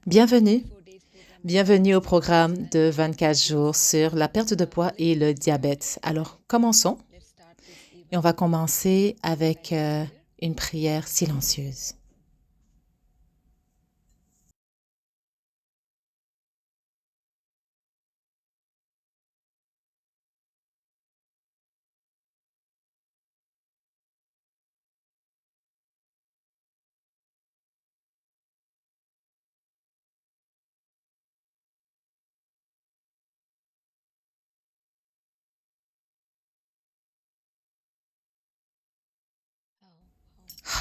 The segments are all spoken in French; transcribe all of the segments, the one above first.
Bienvenue. Bienvenue au programme de 24 jours sur la perte de poids et le diabète. Alors, commençons. Et on va commencer avec une prière silencieuse.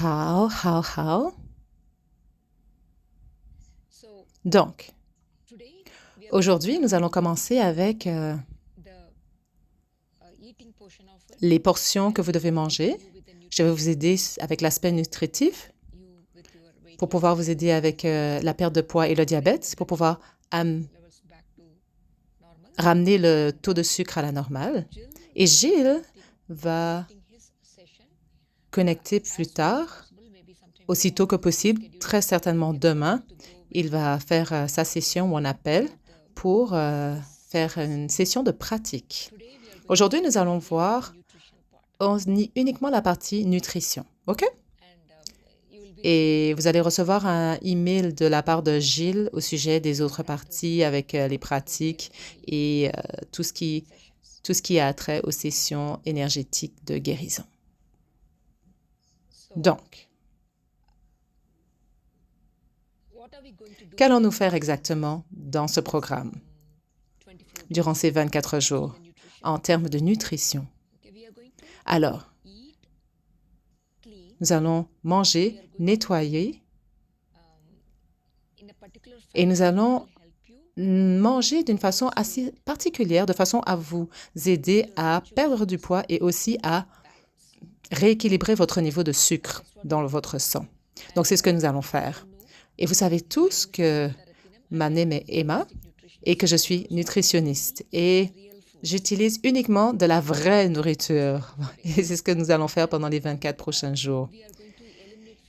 How? Donc, aujourd'hui, nous allons commencer avec les portions que vous devez manger. Je vais vous aider avec l'aspect nutritif pour pouvoir vous aider avec la perte de poids et le diabète, pour pouvoir ramener le taux de sucre à la normale. Et Gilles va connecter plus tard, aussitôt que possible, très certainement demain. Il va faire sa session où on appelle pour faire une session de pratique. Aujourd'hui, nous allons voir uniquement la partie nutrition, OK? Et vous allez recevoir un email de la part de Gilles au sujet des autres parties avec les pratiques et tout ce qui a trait aux sessions énergétiques de guérison. Donc, qu'allons-nous faire exactement dans ce programme durant ces 24 jours en termes de nutrition? Alors, nous allons manger, nettoyer et nous allons manger d'une façon assez particulière, de façon à vous aider à perdre du poids et aussi à rééquilibrer votre niveau de sucre dans votre sang. Donc, c'est ce que nous allons faire. Et vous savez tous que ma name est Emma et que je suis nutritionniste. Et j'utilise uniquement de la vraie nourriture. Et c'est ce que nous allons faire pendant les 24 prochains jours.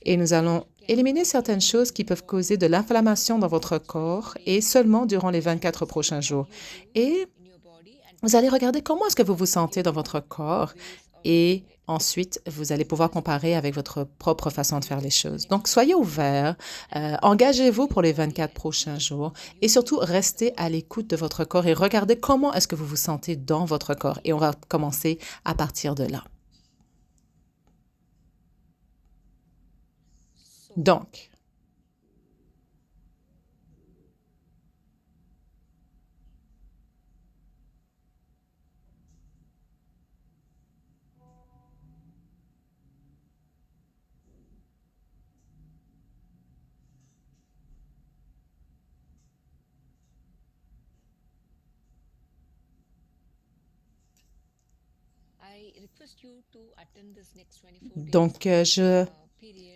Et nous allons éliminer certaines choses qui peuvent causer de l'inflammation dans votre corps et seulement durant les 24 prochains jours. Et vous allez regarder comment est-ce que vous vous sentez dans votre corps et ensuite, vous allez pouvoir comparer avec votre propre façon de faire les choses. Donc, soyez ouverts, engagez-vous pour les 24 prochains jours et surtout, restez à l'écoute de votre corps et regardez comment est-ce que vous vous sentez dans votre corps. Et on va commencer à partir de là. Donc,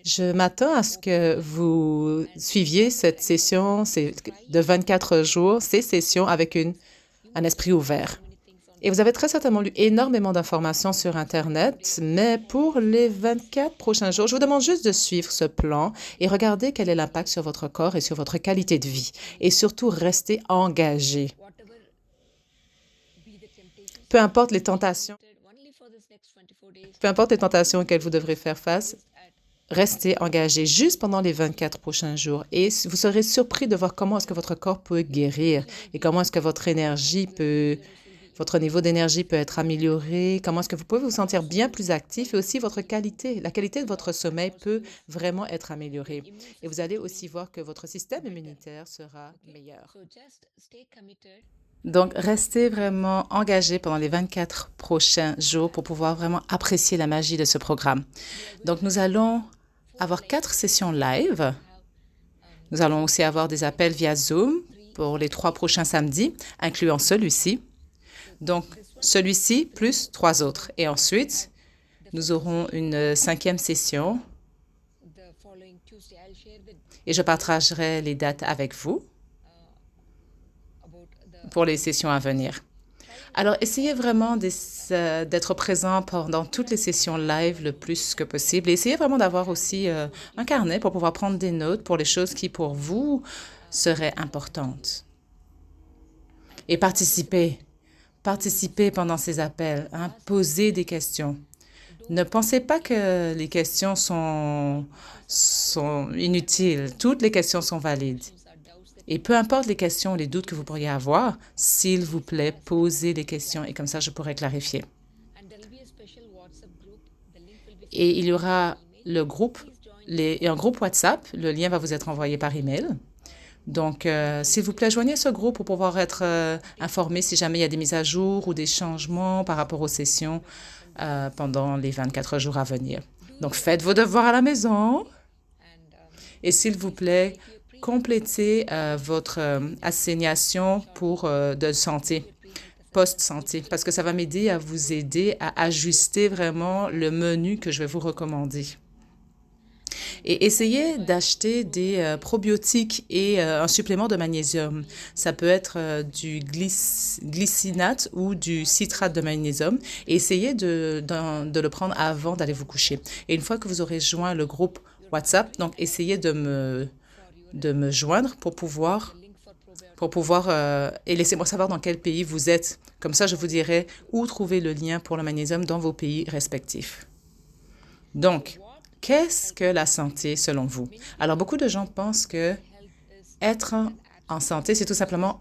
je m'attends à ce que vous suiviez cette session de 24 jours, ces sessions avec un esprit ouvert. Et vous avez très certainement lu énormément d'informations sur Internet, mais pour les 24 prochains jours, je vous demande juste de suivre ce plan et regarder quel est l'impact sur votre corps et sur votre qualité de vie. Et surtout, restez engagé. Peu importe les tentations auxquelles vous devrez faire face, restez engagé juste pendant les 24 prochains jours et vous serez surpris de voir comment est-ce que votre corps peut guérir et comment est-ce que votre niveau d'énergie peut être amélioré, comment est-ce que vous pouvez vous sentir bien plus actif et aussi la qualité de votre sommeil peut vraiment être améliorée. Et vous allez aussi voir que votre système immunitaire sera meilleur. Donc, restez vraiment engagé pendant les 24 prochains jours pour pouvoir vraiment apprécier la magie de ce programme. Donc, nous allons avoir 4 sessions live. Nous allons aussi avoir des appels via Zoom pour les 3 prochains samedis, incluant celui-ci. Donc, celui-ci plus 3 autres. Et ensuite, nous aurons une 5e session et je partagerai les dates avec vous pour les sessions à venir. Alors, essayez vraiment d'être présent pendant toutes les sessions live le plus que possible. Et essayez vraiment d'avoir aussi un carnet pour pouvoir prendre des notes pour les choses qui, pour vous, seraient importantes. Et participez. Participez pendant ces appels. Hein, posez des questions. Ne pensez pas que les questions sont inutiles. Toutes les questions sont valides. Et peu importe les questions ou les doutes que vous pourriez avoir, s'il vous plaît, posez les questions et comme ça, je pourrai clarifier. Et il y aura le groupe, un groupe WhatsApp. Le lien va vous être envoyé par email. Donc, s'il vous plaît, joignez ce groupe pour pouvoir être informé si jamais il y a des mises à jour ou des changements par rapport aux sessions pendant les 24 jours à venir. Donc, faites vos devoirs à la maison et s'il vous plaît, complétez votre assignation de santé, post-santé, parce que ça va m'aider à vous aider à ajuster vraiment le menu que je vais vous recommander. Et essayez d'acheter des probiotiques et un supplément de magnésium. Ça peut être du glycinate ou du citrate de magnésium. Et essayez de le prendre avant d'aller vous coucher. Et une fois que vous aurez joint le groupe WhatsApp, donc essayez de me joindre pour pouvoir et laissez-moi savoir dans quel pays vous êtes. Comme ça, je vous dirai où trouver le lien pour le magnésium dans vos pays respectifs. Donc, qu'est-ce que la santé selon vous? Alors, beaucoup de gens pensent que être en santé, c'est tout simplement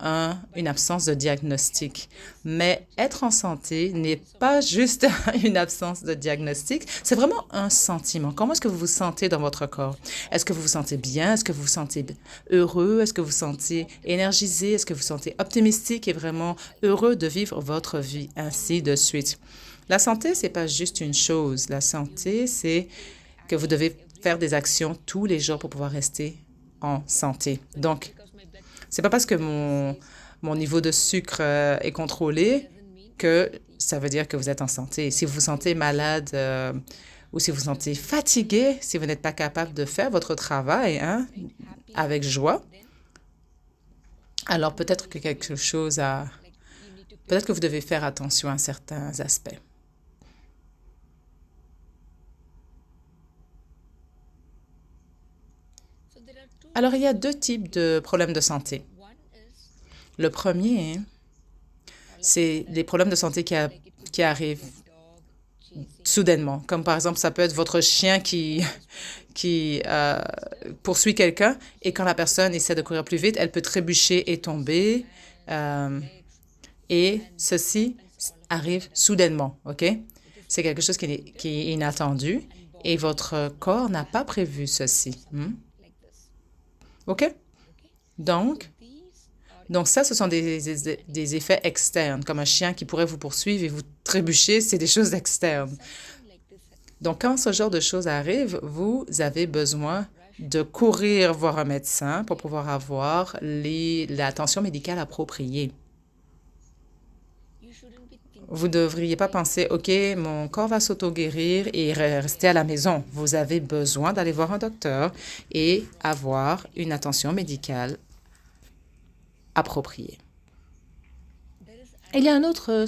une absence de diagnostic. Mais être en santé n'est pas juste une absence de diagnostic, c'est vraiment un sentiment. Comment est-ce que vous vous sentez dans votre corps? Est-ce que vous vous sentez bien? Est-ce que vous vous sentez heureux? Est-ce que vous vous sentez énergisé? Est-ce que vous vous sentez optimistique et vraiment heureux de vivre votre vie, ainsi de suite? La santé, c'est pas juste une chose. La santé, c'est que vous devez faire des actions tous les jours pour pouvoir rester en santé. Donc, c'est pas parce que mon niveau de sucre est contrôlé que ça veut dire que vous êtes en santé. Si vous vous sentez malade ou si vous vous sentez fatigué, si vous n'êtes pas capable de faire votre travail avec joie, alors peut-être que peut-être que vous devez faire attention à certains aspects. Alors, il y a deux types de problèmes de santé. Le premier, c'est les problèmes de santé qui arrivent soudainement. Comme par exemple, ça peut être votre chien qui poursuit quelqu'un et quand la personne essaie de courir plus vite, elle peut trébucher et tomber. Et ceci arrive soudainement, OK? C'est quelque chose qui est inattendu et votre corps n'a pas prévu ceci. OK? Donc ça, ce sont des effets externes, comme un chien qui pourrait vous poursuivre et vous trébucher, c'est des choses externes. Donc, quand ce genre de choses arrive, vous avez besoin de courir voir un médecin pour pouvoir avoir l'attention médicale appropriée. Vous ne devriez pas penser, OK, mon corps va s'auto-guérir et rester à la maison. Vous avez besoin d'aller voir un docteur et avoir une attention médicale appropriée. Il y a un autre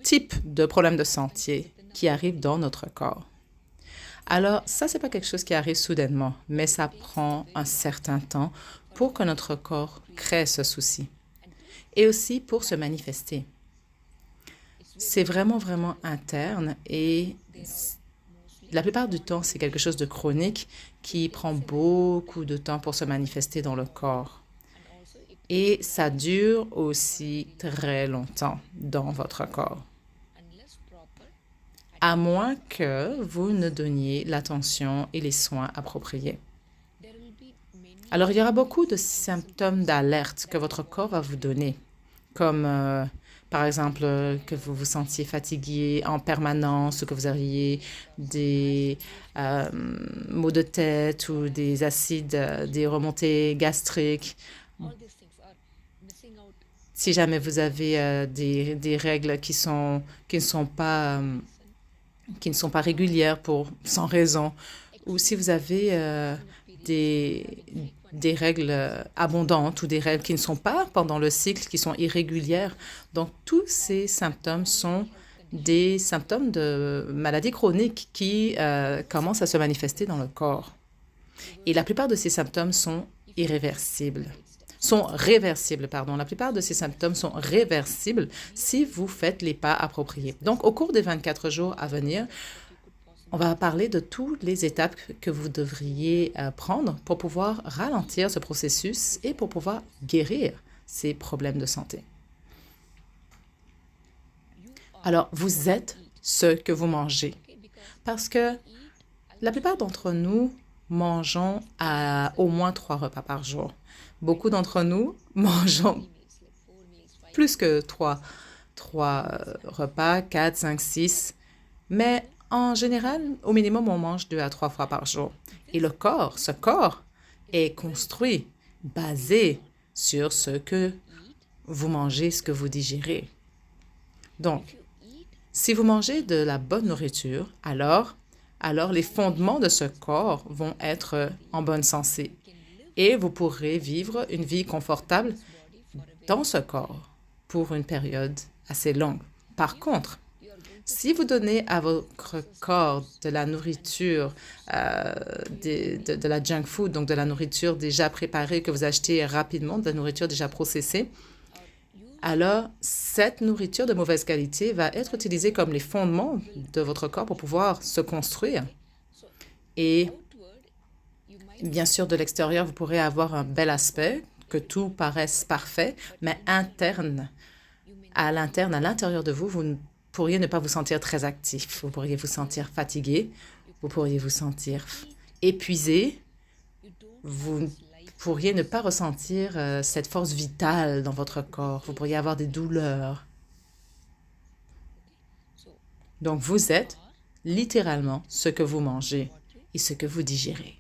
type de problème de santé qui arrive dans notre corps. Alors, ça, c'est pas quelque chose qui arrive soudainement, mais ça prend un certain temps pour que notre corps crée ce souci et aussi pour se manifester. C'est vraiment, vraiment interne et la plupart du temps, c'est quelque chose de chronique qui prend beaucoup de temps pour se manifester dans le corps. Et ça dure aussi très longtemps dans votre corps, à moins que vous ne donniez l'attention et les soins appropriés. Alors, il y aura beaucoup de symptômes d'alerte que votre corps va vous donner, comme par exemple que vous vous sentiez fatigué en permanence ou que vous auriez des maux de tête ou des des remontées gastriques. Si jamais vous avez des règles qui ne sont pas régulières sans raison, ou si vous avez des, des règles abondantes ou des règles qui ne sont pas pendant le cycle, qui sont irrégulières. Donc, tous ces symptômes sont des symptômes de maladies chroniques qui commencent à se manifester dans le corps. Et la plupart de ces symptômes sont réversibles, pardon. La plupart de ces symptômes sont réversibles si vous faites les pas appropriés. Donc, au cours des 24 jours à venir, on va parler de toutes les étapes que vous devriez prendre pour pouvoir ralentir ce processus et pour pouvoir guérir ces problèmes de santé. Alors, vous êtes ce que vous mangez. Parce que la plupart d'entre nous mangeons à au moins 3 repas par jour. Beaucoup d'entre nous mangeons plus que 3 repas, 4, 5, 6. Mais en général, au minimum, on mange 2 à 3 fois par jour. Et ce corps est construit, basé sur ce que vous mangez, ce que vous digérez. Donc, si vous mangez de la bonne nourriture, alors les fondements de ce corps vont être en bonne santé et vous pourrez vivre une vie confortable dans ce corps pour une période assez longue. Par contre, si vous donnez à votre corps de la nourriture, de la junk food, donc de la nourriture déjà préparée que vous achetez rapidement, de la nourriture déjà processée, alors cette nourriture de mauvaise qualité va être utilisée comme les fondements de votre corps pour pouvoir se construire. Et bien sûr, de l'extérieur, vous pourrez avoir un bel aspect, que tout paraisse parfait, mais à l'intérieur de vous, vous ne pourriez ne pas vous sentir très actif. Vous pourriez vous sentir fatigué, vous pourriez vous sentir épuisé, vous pourriez ne pas ressentir cette force vitale dans votre corps. Vous pourriez avoir des douleurs. Donc, vous êtes littéralement ce que vous mangez et ce que vous digérez.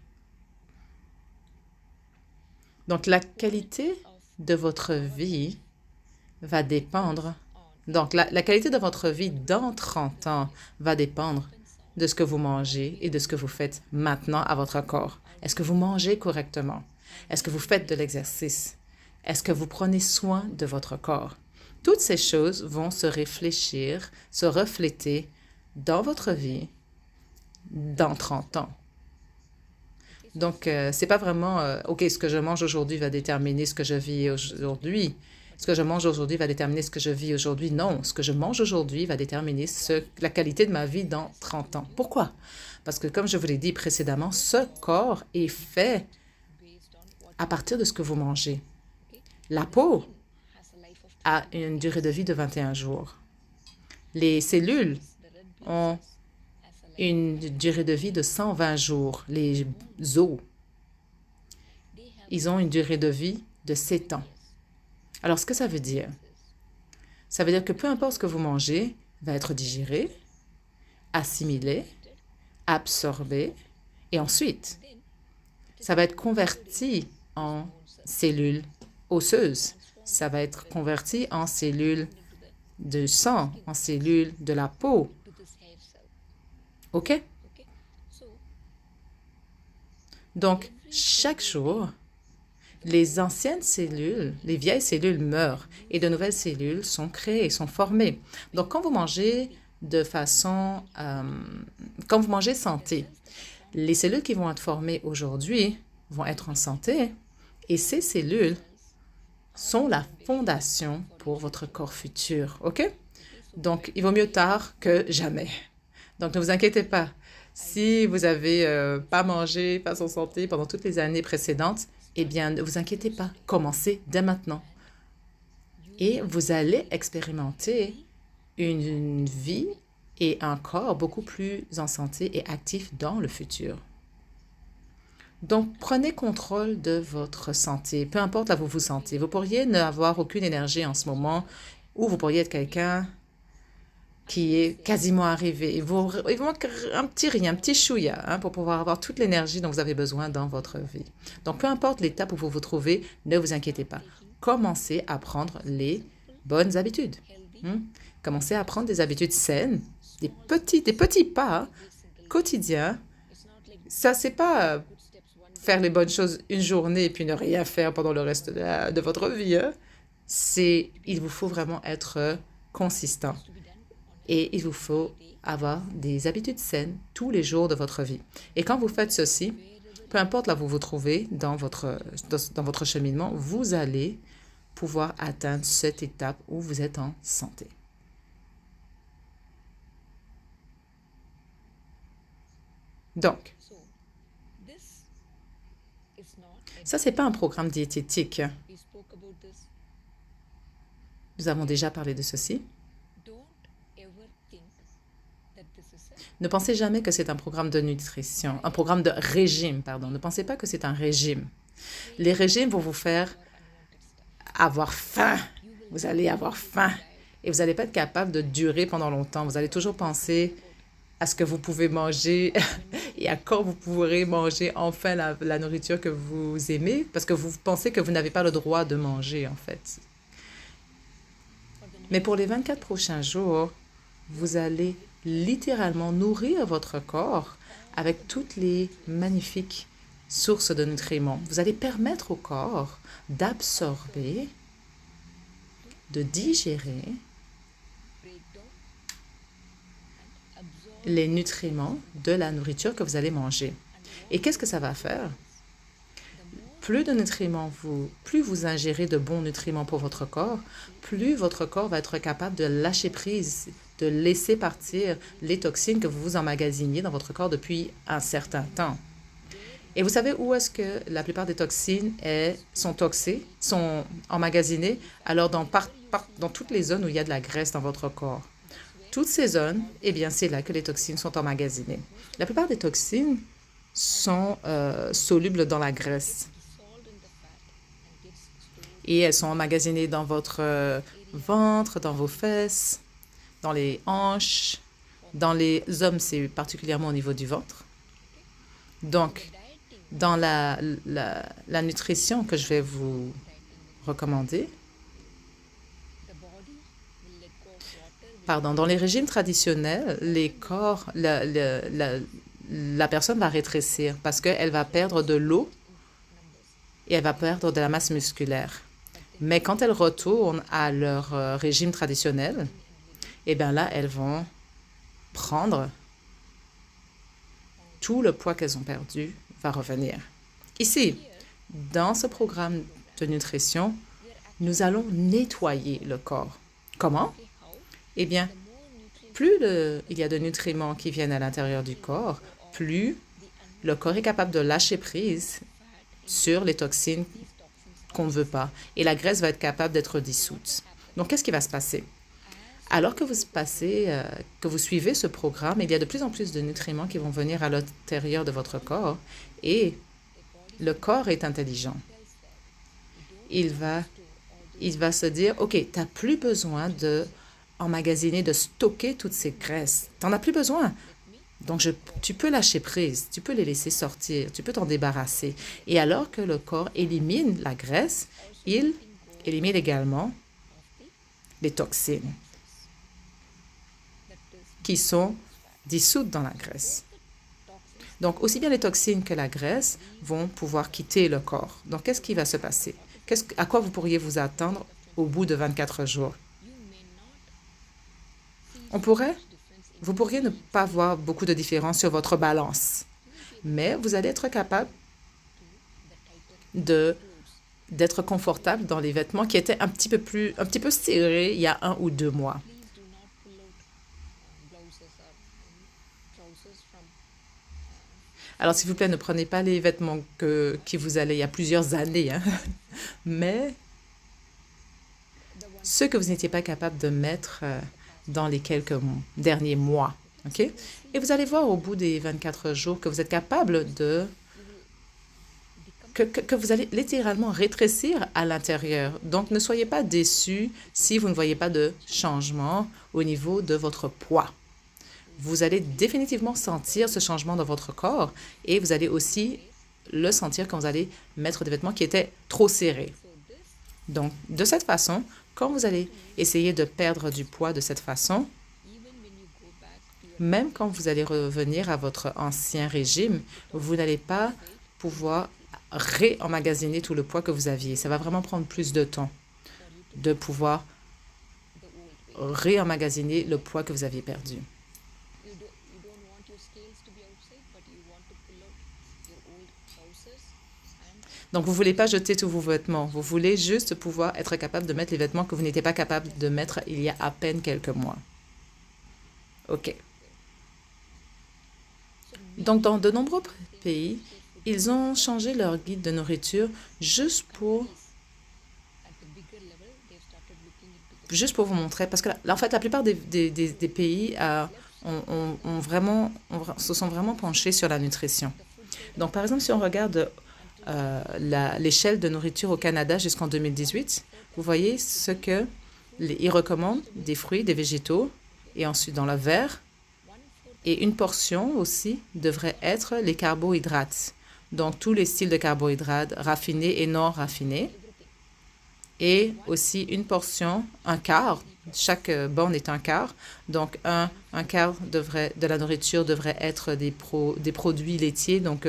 Donc, la qualité de votre vie va dépendre. Donc, la qualité de votre vie dans 30 ans va dépendre de ce que vous mangez et de ce que vous faites maintenant à votre corps. Est-ce que vous mangez correctement? Est-ce que vous faites de l'exercice? Est-ce que vous prenez soin de votre corps? Toutes ces choses vont se réfléchir, se refléter dans votre vie dans 30 ans. Donc, c'est pas vraiment, OK, ce que je mange aujourd'hui va déterminer ce que je vis aujourd'hui. Ce que je mange aujourd'hui va déterminer ce que je vis aujourd'hui. Non, ce que je mange aujourd'hui va déterminer la qualité de ma vie dans 30 ans. Pourquoi? Parce que, comme je vous l'ai dit précédemment, ce corps est fait à partir de ce que vous mangez. La peau a une durée de vie de 21 jours. Les cellules ont une durée de vie de 120 jours. Les os, ils ont une durée de vie de 7 ans. Alors, ce que ça veut dire? Ça veut dire que peu importe ce que vous mangez, va être digéré, assimilé, absorbé, et ensuite, ça va être converti en cellules osseuses. Ça va être converti en cellules de sang, en cellules de la peau. OK? Donc, chaque jour, les anciennes cellules, les vieilles cellules meurent et de nouvelles cellules sont créées, sont formées. Donc, quand vous mangez quand vous mangez santé, les cellules qui vont être formées aujourd'hui vont être en santé et ces cellules sont la fondation pour votre corps futur, OK? Donc, il vaut mieux tard que jamais. Donc, ne vous inquiétez pas. Si vous n'avez pas mangé façon santé pendant toutes les années précédentes, eh bien, ne vous inquiétez pas. Commencez dès maintenant. Et vous allez expérimenter une vie et un corps beaucoup plus en santé et actif dans le futur. Donc, prenez contrôle de votre santé, peu importe là où vous vous sentez. Vous pourriez n'avoir aucune énergie en ce moment ou vous pourriez être quelqu'un qui est quasiment arrivé. Il vous manque un petit rien, un petit chouïa pour pouvoir avoir toute l'énergie dont vous avez besoin dans votre vie. Donc, peu importe l'étape où vous vous trouvez, ne vous inquiétez pas. Commencez à prendre les bonnes habitudes. Commencez à prendre des habitudes saines, des petits pas quotidiens. Ça, c'est pas faire les bonnes choses une journée et puis ne rien faire pendant le reste de votre vie. Hein. Il vous faut vraiment être consistant et il vous faut avoir des habitudes saines tous les jours de votre vie. Et quand vous faites ceci, peu importe là où vous vous trouvez dans votre cheminement, vous allez pouvoir atteindre cette étape où vous êtes en santé. Donc, ça, ce n'est pas un programme diététique. Nous avons déjà parlé de ceci. Ne pensez jamais que c'est un programme de nutrition, un programme de régime, pardon. Ne pensez pas que c'est un régime. Les régimes vont vous faire avoir faim. Vous allez avoir faim et vous n'allez pas être capable de durer pendant longtemps. Vous allez toujours penser à ce que vous pouvez manger et à quand vous pourrez manger enfin la nourriture que vous aimez parce que vous pensez que vous n'avez pas le droit de manger, en fait. Mais pour les 24 prochains jours, vous allez littéralement nourrir votre corps avec toutes les magnifiques sources de nutriments. Vous allez permettre au corps d'absorber, de digérer les nutriments de la nourriture que vous allez manger. Et qu'est-ce que ça va faire? Plus vous ingérez de bons nutriments pour votre corps, plus votre corps va être capable de lâcher prise, de laisser partir les toxines que vous emmagasiniez dans votre corps depuis un certain temps. Et vous savez où est-ce que la plupart des toxines sont emmagasinées? Alors, dans toutes les zones où il y a de la graisse dans votre corps. Toutes ces zones, eh bien, c'est là que les toxines sont emmagasinées. La plupart des toxines sont solubles dans la graisse. Et elles sont emmagasinées dans votre ventre, dans vos fesses, dans les hanches. Dans les hommes, c'est particulièrement au niveau du ventre. Donc, dans la nutrition que je vais vous recommander, dans les régimes traditionnels, la personne va rétrécir parce qu'elle va perdre de l'eau et elle va perdre de la masse musculaire. Mais quand elles retournent à leur régime traditionnel, eh bien là, elles vont prendre tout le poids qu'elles ont perdu va revenir. Ici, dans ce programme de nutrition, nous allons nettoyer le corps. Comment? Eh bien, plus il y a de nutriments qui viennent à l'intérieur du corps, plus le corps est capable de lâcher prise sur les toxines qu'on ne veut pas. Et la graisse va être capable d'être dissoute. Donc, qu'est-ce qui va se passer? Alors que vous suivez ce programme, il y a de plus en plus de nutriments qui vont venir à l'intérieur de votre corps et le corps est intelligent. Il va se dire, OK, tu n'as plus besoin emmagasiner, de stocker toutes ces graisses. Tu n'en as plus besoin. Donc, tu peux lâcher prise, tu peux les laisser sortir, tu peux t'en débarrasser. Et alors que le corps élimine la graisse, il élimine également les toxines qui sont dissoutes dans la graisse. Donc, aussi bien les toxines que la graisse vont pouvoir quitter le corps. Donc, qu'est-ce qui va se passer? À quoi vous pourriez vous attendre au bout de 24 jours? Vous pourriez ne pas voir beaucoup de différence sur votre balance, mais vous allez être capable d'être confortable dans les vêtements qui étaient un petit peu serrés il y a 1 ou 2 mois. Alors, s'il vous plaît, ne prenez pas les vêtements qui vous allaient il y a plusieurs années, hein? Mais ceux que vous n'étiez pas capable de mettre dans les quelques derniers mois. OK? Et vous allez voir au bout des 24 jours que vous êtes capable que vous allez littéralement rétrécir à l'intérieur. Donc, ne soyez pas déçus si vous ne voyez pas de changement au niveau de votre poids. Vous allez définitivement sentir ce changement dans votre corps et vous allez aussi le sentir quand vous allez mettre des vêtements qui étaient trop serrés. Donc, de cette façon, quand vous allez essayer de perdre du poids de cette façon, même quand vous allez revenir à votre ancien régime, vous n'allez pas pouvoir réemmagasiner tout le poids que vous aviez. Ça va vraiment prendre plus de temps de pouvoir réemmagasiner le poids que vous aviez perdu. Donc, vous ne voulez pas jeter tous vos vêtements. Vous voulez juste pouvoir être capable de mettre les vêtements que vous n'étiez pas capable de mettre il y a à peine quelques mois. OK. Donc, dans de nombreux pays, ils ont changé leur guide de nourriture juste pour vous montrer, parce que en fait, la plupart des pays se sont vraiment penchés sur la nutrition. Donc, par exemple, si on regarde l'échelle de nourriture au Canada jusqu'en 2018, vous voyez ce que ils recommandent, des fruits, des végétaux, et ensuite dans le vert. Et une portion aussi devrait être les carbohydrates. Donc, tous les styles de carbohydrates, raffinés et non raffinés. Et aussi une portion, un quart, chaque borne est un quart. Donc, un quart de la nourriture devrait être des produits laitiers, donc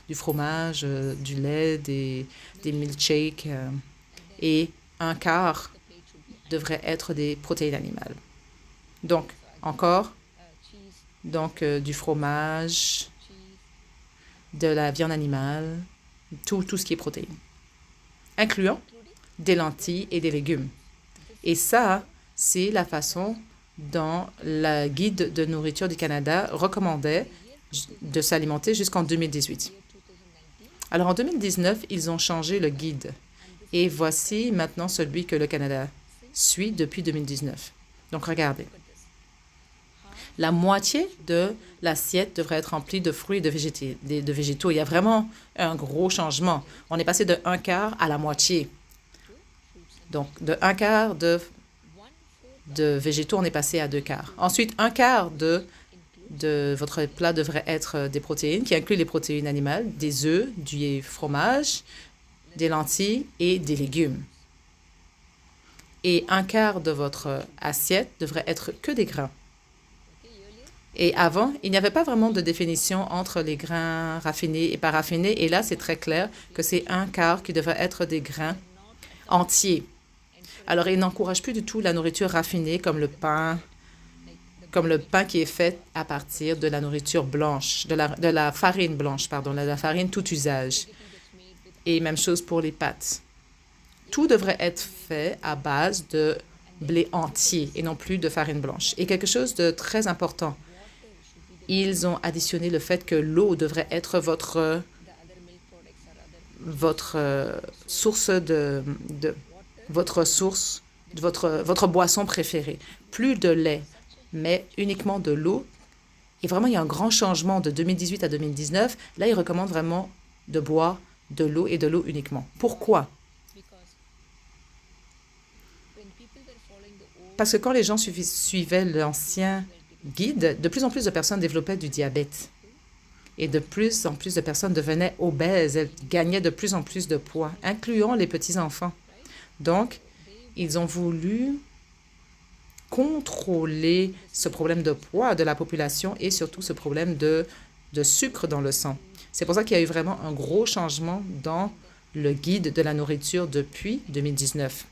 du fromage, du lait, des milkshakes. Et un quart devrait être des protéines animales. Donc, encore, du fromage, de la viande animale, tout ce qui est protéines, incluant des lentilles et des légumes. Et ça, c'est la façon dont la guide de nourriture du Canada recommandait de s'alimenter jusqu'en 2018. Alors en 2019, ils ont changé le guide. Et voici maintenant celui que le Canada suit depuis 2019. Donc regardez. La moitié de l'assiette devrait être remplie de fruits et de végétaux. Il y a vraiment un gros changement. On est passé de un quart à la moitié. Donc, de un quart de végétaux, on est passé à deux quarts. Ensuite, un quart de votre plat devrait être des protéines, qui incluent les protéines animales, des œufs, du fromage, des lentilles et des légumes. Et un quart de votre assiette devrait être que des grains. Et avant, il n'y avait pas vraiment de définition entre les grains raffinés et pas raffinés. Et là, c'est très clair que c'est un quart qui devrait être des grains entiers. Alors, il n'encourage plus du tout la nourriture raffinée comme le pain qui est fait à partir de la nourriture blanche, de la farine blanche, pardon, de la farine tout usage. Et même chose pour les pâtes. Tout devrait être fait à base de blé entier et non plus de farine blanche. Et quelque chose de très important, ils ont additionné le fait que l'eau devrait être votre source votre boisson préférée. Plus de lait, mais uniquement de l'eau. Et vraiment, il y a un grand changement de 2018 à 2019. Là, ils recommandent vraiment de boire de l'eau et de l'eau uniquement. Pourquoi? Parce que quand les gens suivaient l'ancien guide, de plus en plus de personnes développaient du diabète. Et de plus en plus de personnes devenaient obèses. Elles gagnaient de plus en plus de poids, incluant les petits-enfants. Donc, ils ont voulu contrôler ce problème de poids de la population et surtout ce problème de sucre dans le sang. C'est pour ça qu'il y a eu vraiment un gros changement dans le guide de la nourriture depuis 2019.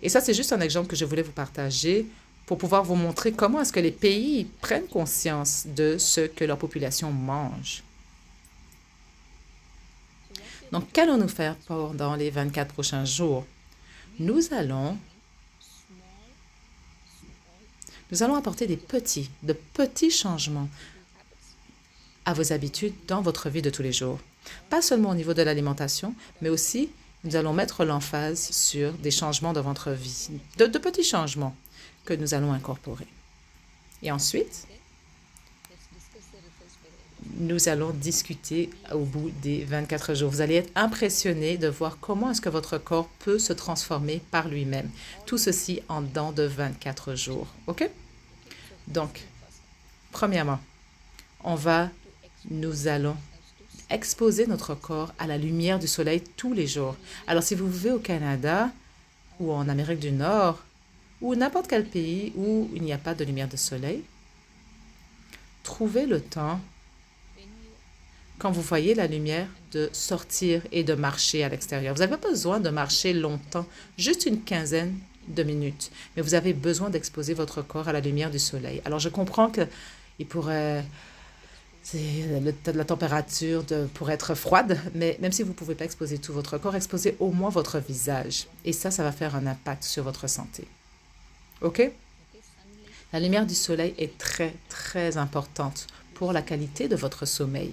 Et ça, c'est juste un exemple que je voulais vous partager pour pouvoir vous montrer comment est-ce que les pays prennent conscience de ce que leur population mange. Donc, qu'allons-nous faire pendant les 24 prochains jours? Nous allons apporter de petits changements à vos habitudes dans votre vie de tous les jours. Pas seulement au niveau de l'alimentation, mais aussi nous allons mettre l'emphase sur des changements dans votre vie, de petits changements que nous allons incorporer. Et ensuite, nous allons discuter au bout des 24 jours. Vous allez être impressionné de voir comment est-ce que votre corps peut se transformer par lui-même. Tout ceci en dedans de 24 jours. OK? Donc, premièrement, nous allons exposer notre corps à la lumière du soleil tous les jours. Alors, si vous vivez au Canada ou en Amérique du Nord ou n'importe quel pays où il n'y a pas de lumière de soleil, trouvez le temps quand vous voyez la lumière, de sortir et de marcher à l'extérieur. Vous n'avez pas besoin de marcher longtemps, juste une quinzaine de minutes, mais vous avez besoin d'exposer votre corps à la lumière du soleil. Alors, je comprends que il pourrait, la température pourrait être froide, mais même si vous ne pouvez pas exposer tout votre corps, exposez au moins votre visage. Et ça va faire un impact sur votre santé. OK? La lumière du soleil est très, très importante pour la qualité de votre sommeil.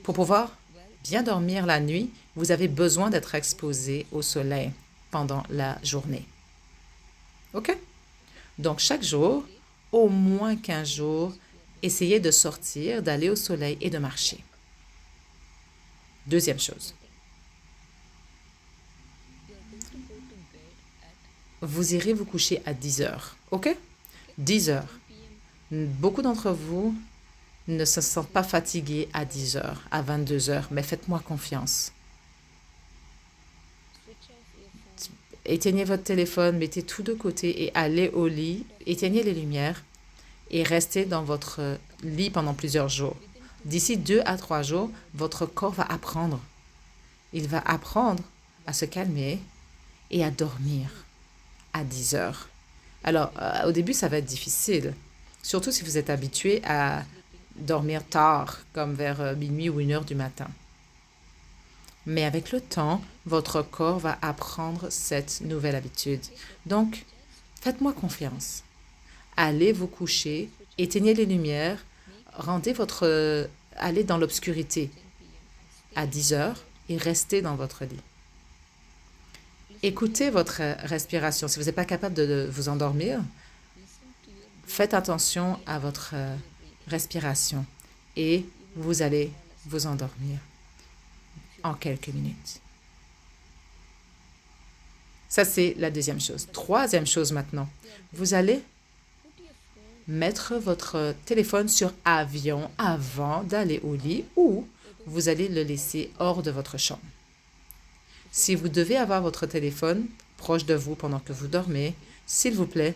Pour pouvoir bien dormir la nuit, vous avez besoin d'être exposé au soleil pendant la journée. OK? Donc, chaque jour, au moins 15 jours, essayez de sortir, d'aller au soleil et de marcher. Deuxième chose, vous irez vous coucher à 10 heures. OK? 10 heures. Beaucoup d'entre vous ne se sentent pas fatigués à 10 heures, à 22 heures, mais faites-moi confiance. Éteignez votre téléphone, mettez tout de côté et allez au lit, éteignez les lumières et restez dans votre lit pendant plusieurs jours. D'ici 2 à 3 jours, votre corps va apprendre. Il va apprendre à se calmer et à dormir à 10 heures. Alors, au début, ça va être difficile, surtout si vous êtes habitué à dormir tard, comme vers minuit ou 1 heure du matin. Mais avec le temps, votre corps va apprendre cette nouvelle habitude. Donc, faites-moi confiance. Allez vous coucher, éteignez les lumières, allez dans l'obscurité à 10 heures et restez dans votre lit. Écoutez votre respiration. Si vous n'êtes pas capable de vous endormir, faites attention à votre respiration et vous allez vous endormir en quelques minutes. Ça, c'est la deuxième chose. Troisième chose maintenant, vous allez mettre votre téléphone sur avion avant d'aller au lit ou vous allez le laisser hors de votre chambre. Si vous devez avoir votre téléphone proche de vous pendant que vous dormez, s'il vous plaît,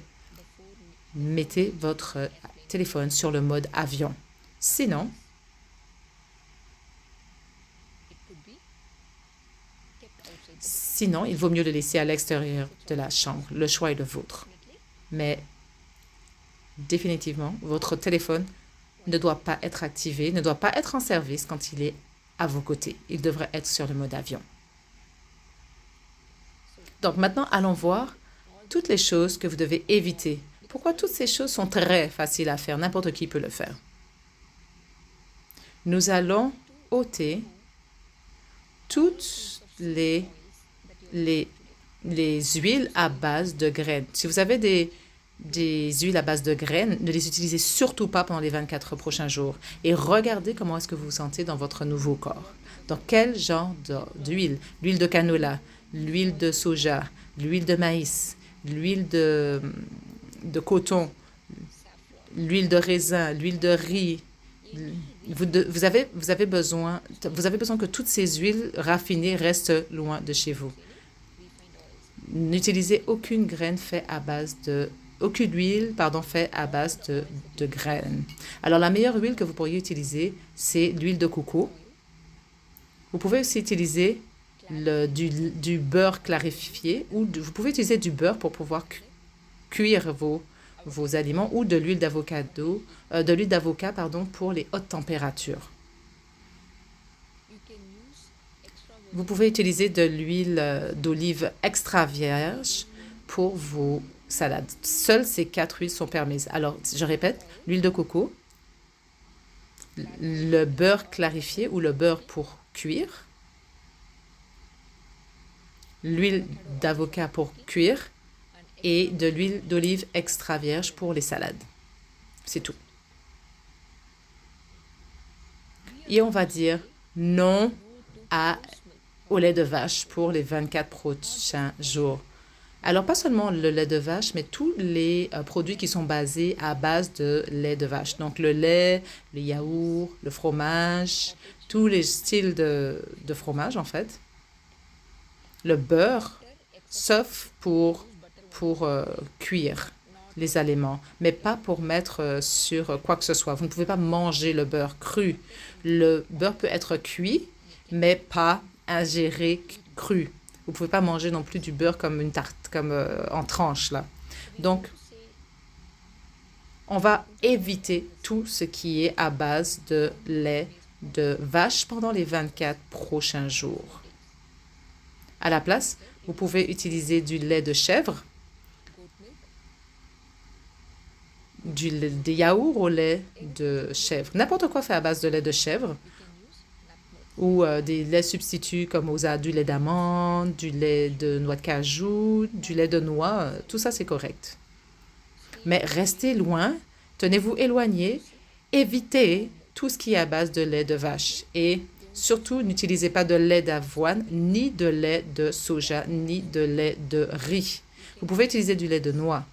mettez votre téléphone sur le mode avion. Sinon, il vaut mieux le laisser à l'extérieur de la chambre. Le choix est le vôtre. Mais définitivement, votre téléphone ne doit pas être activé, ne doit pas être en service quand il est à vos côtés. Il devrait être sur le mode avion. Donc maintenant, allons voir toutes les choses que vous devez éviter. Pourquoi toutes ces choses sont très faciles à faire? N'importe qui peut le faire. Nous allons ôter toutes les huiles à base de graines. Si vous avez des huiles à base de graines, ne les utilisez surtout pas pendant les 24 prochains jours. Et regardez comment est-ce que vous vous sentez dans votre nouveau corps. Dans quel genre d'huile? L'huile de canola, l'huile de soja, l'huile de maïs, l'huile de coton, l'huile de raisin, l'huile de riz. Vous avez besoin que toutes ces huiles raffinées restent loin de chez vous. N'utilisez aucune huile faite à base de graines. Alors, la meilleure huile que vous pourriez utiliser, c'est l'huile de coco. Vous pouvez aussi utiliser du beurre clarifié ou vous pouvez utiliser du beurre pour pouvoir cuire vos aliments ou de l'huile d'avocat pour les hautes températures. Vous pouvez utiliser de l'huile d'olive extra vierge pour vos salades. Seules ces 4 huiles sont permises. Alors, je répète, l'huile de coco, le beurre clarifié ou le beurre pour cuire, l'huile d'avocat pour cuire et de l'huile d'olive extra vierge pour les salades. C'est tout. Et on va dire non au lait de vache pour les 24 prochains jours. Alors, pas seulement le lait de vache, mais tous les produits qui sont basés à base de lait de vache. Donc, le lait, le yaourt, le fromage, tous les styles de fromage, en fait. Le beurre, sauf pour cuire. les aliments, mais pas pour mettre sur quoi que ce soit. Vous ne pouvez pas manger le beurre cru. Le beurre peut être cuit, mais pas ingéré cru. Vous ne pouvez pas manger non plus du beurre comme une tarte, comme en tranches, là. Donc, on va éviter tout ce qui est à base de lait de vache pendant les 24 prochains jours. À la place, vous pouvez utiliser du lait de chèvre, des yaourts au lait de chèvre, n'importe quoi fait à base de lait de chèvre, ou des laits substituts comme du lait d'amande, du lait de noix de cajou, du lait de noix, tout ça c'est correct. Mais restez loin, tenez-vous éloigné, évitez tout ce qui est à base de lait de vache et surtout n'utilisez pas de lait d'avoine, ni de lait de soja, ni de lait de riz. Vous pouvez utiliser du lait de noix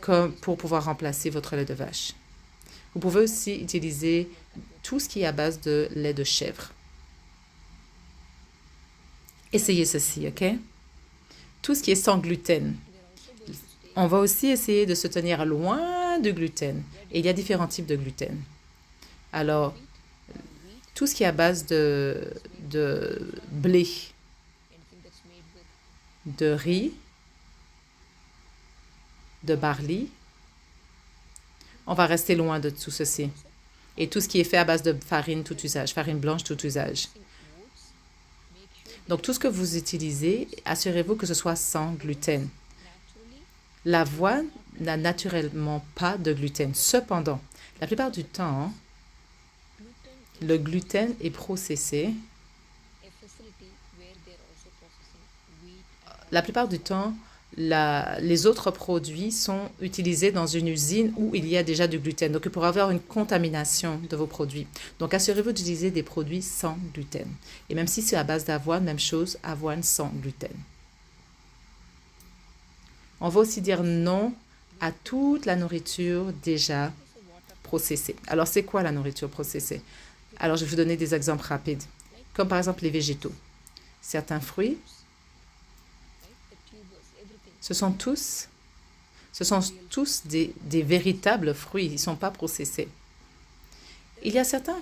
comme pour pouvoir remplacer votre lait de vache. Vous pouvez aussi utiliser tout ce qui est à base de lait de chèvre. Essayez ceci, OK? Tout ce qui est sans gluten. On va aussi essayer de se tenir loin du gluten. Et il y a différents types de gluten. Alors, tout ce qui est à base de blé, de riz, de barley, on va rester loin de tout ceci. Et tout ce qui est fait à base de farine tout usage, farine blanche tout usage. Donc, tout ce que vous utilisez, assurez-vous que ce soit sans gluten. L'avoine n'a naturellement pas de gluten. Cependant, la plupart du temps, le gluten est processé. La plupart du temps, les autres produits sont utilisés dans une usine où il y a déjà du gluten. Donc, il pourrait y avoir une contamination de vos produits. Donc, assurez-vous d'utiliser des produits sans gluten. Et même si c'est à base d'avoine, même chose, avoine sans gluten. On va aussi dire non à toute la nourriture déjà processée. Alors, c'est quoi la nourriture processée? Alors, je vais vous donner des exemples rapides, comme par exemple les végétaux. Certains fruits, ce sont tous des véritables fruits. Ils ne sont pas processés. Il y a certains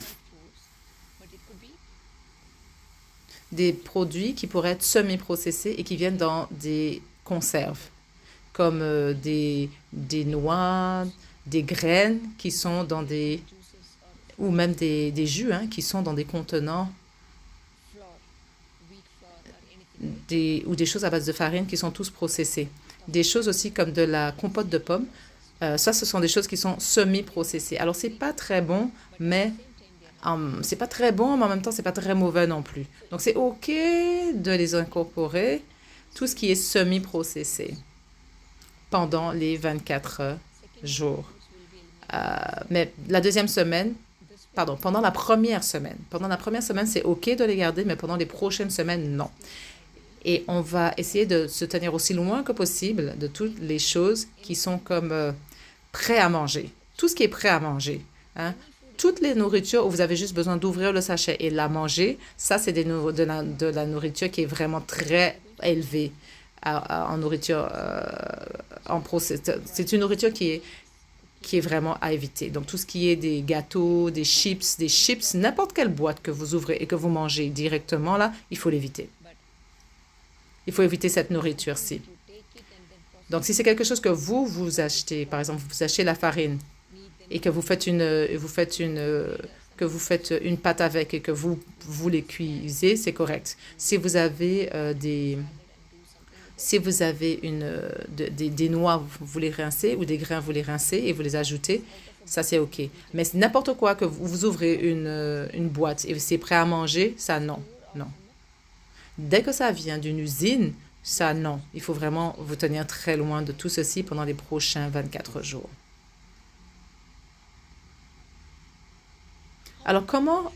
des produits qui pourraient être semi-processés et qui viennent dans des conserves, comme des noix, des graines qui sont dans des... ou même des jus qui sont dans des contenants ou des choses à base de farine qui sont tous processés. Des choses aussi comme de la compote de pommes. Ça, ce sont des choses qui sont semi-processées. Alors, c'est pas très bon, mais c'est pas très bon, mais en même temps, c'est pas très mauvais non plus. Donc, c'est OK de les incorporer, tout ce qui est semi-processé, pendant les 24 jours. Mais la deuxième semaine, pardon, pendant la première semaine. Pendant la première semaine, c'est OK de les garder, mais pendant les prochaines semaines, non. Et on va essayer de se tenir aussi loin que possible de toutes les choses qui sont comme prêts à manger. Tout ce qui est prêt à manger. Toutes les nourritures où vous avez juste besoin d'ouvrir le sachet et de la manger, ça, c'est de la nourriture qui est vraiment très élevée en nourriture en process. C'est une nourriture qui est vraiment à éviter. Donc, tout ce qui est des gâteaux, des chips, n'importe quelle boîte que vous ouvrez et que vous mangez directement, là, il faut l'éviter. Il faut éviter cette nourriture-ci. Donc, si c'est quelque chose que vous achetez, par exemple, vous achetez la farine et que vous faites une pâte avec et que vous les cuisez, c'est correct. Si vous avez des noix, vous les rincez, ou des grains, vous les rincez et vous les ajoutez, ça c'est OK. Mais n'importe quoi que vous ouvrez une boîte et c'est prêt à manger, ça non, non. Dès que ça vient d'une usine, ça non. Il faut vraiment vous tenir très loin de tout ceci pendant les prochains 24 jours. Alors, comment